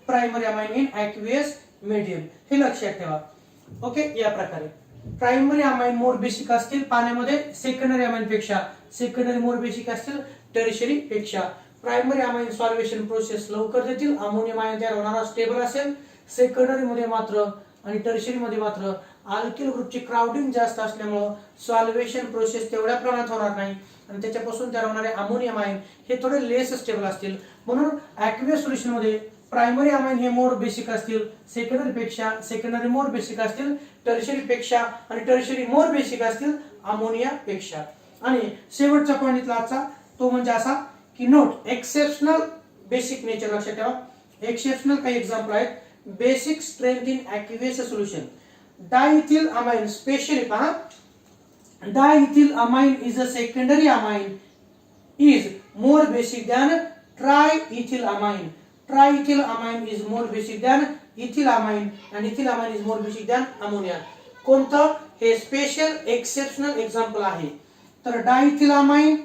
primary amine in aqueous medium. हे लक्षात ठेवा. Okay, या प्रकारे primary amine more basic असतील पाण्यामध्ये secondary amine पेक्षा, secondary more basic असतील tertiary पेक्षा. प्रायमरी अमाइन सॉल्व्हेशन प्रोसेस लवकर देतील, अमोनियम आयन तयार होणारा स्टेबल असेल. सेकंडरी मध्ये मात्र आणि टर्शियरी मध्ये मात्र अल्किल ग्रुपची क्राउडिंग जास्त असल्यामुळे सॉल्व्हेशन प्रोसेस तेवढ्या प्रमाणात होणार नाही आणि त्याच्यापासून तयार होणारे अमोनियम आयन हे थोडे लेस स्टेबल असतील. म्हणून ॲक्वियस सोल्युशन मध्ये प्रायमरी अमाइन हे मोर बेसिक असतील सेकंडरी पेक्षा, सेकंडरी मोर बेसिक असतील टर्शियरी पेक्षा, आणि टर्शियरी मोर बेसिक असतील अमोनिया पेक्षा. आणि शेवटचा पॉइंट इथला आजचा तो म्हणजे असा की नोट एक्सेप्शनल बेसिक नेचर. लक्षात ठेवा, एक्सेप्शनल काही एक्झाम्पल आहेत. Basic strength in aqueous solution. Diethyl amine specially पहा, diethyl amine is a secondary amine is more basic than triethylamine. Triethylamine is more basic than ethylamine and ethylamine is more basic than ammonia. कोणतं? हे special exceptional example आहे. तर डायइथिलामाइन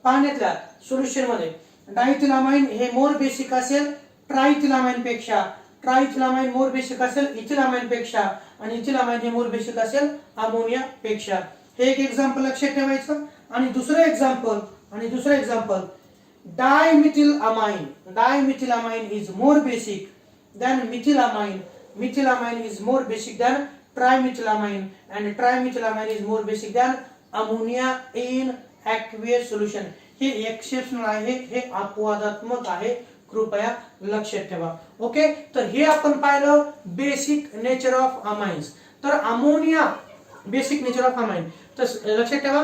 पाण्यातल्या solution मध्ये डायइथिलामाइन हे more basic असेल ट्रायइथिलामाइन पेक्षा, ट्रायइथिलामाइन मोर बेसिक असेल इथिलामाइन पेक्षा, आणि इथिलामाइन हे मोर बेसिक असेल अमोनिया पेक्षा. हे एक एक्झाम्पल लक्षात ठेवायचं. आणि दुसरं example dimethylamine. Dimethylamine is more basic than methylamine. Methylamine is more basic than trimethylamine and trimethylamine is more basic than ammonia in aqueous solution. हे एक्सेप्शनल आहे, हे अपवादात्मक आहे, कृपया लक्षात ठेवा. ओके, तर हे आपण पाहिलं बेसिक नेचर ऑफ अमाइन्स. तर ammonia basic nature of amine. तर लक्षात ठेवा,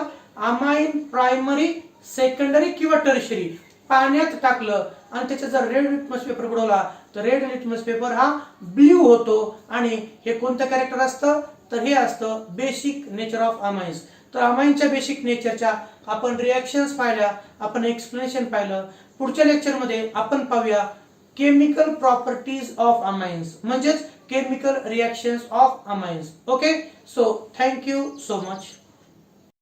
अमाइन प्रायमरी, सेकंडरी किंवा टर्शियरी पाण्यात टाकलं आणि त्याचा जर रेड लिटमस पेपर बुडवला तर रेड लिटमस पेपर हा ब्ल्यू होतो. आणि हे कोणतं कॅरेक्टर असतं? तर हे असतं बेसिक नेचर ऑफ अमाइन्स. तर अमाइनच्या बेसिक नेचरच्या आपण रिएक्शन्स पाहिल्या, आपण एक्सप्लेनेशन पाहिलं. पुढच्या लेक्चर मध्ये आपण पाहूया केमिकल प्रॉपर्टीज ऑफ अमाइन्स, म्हणजेच chemical reactions of amines. Okay, so thank you so much.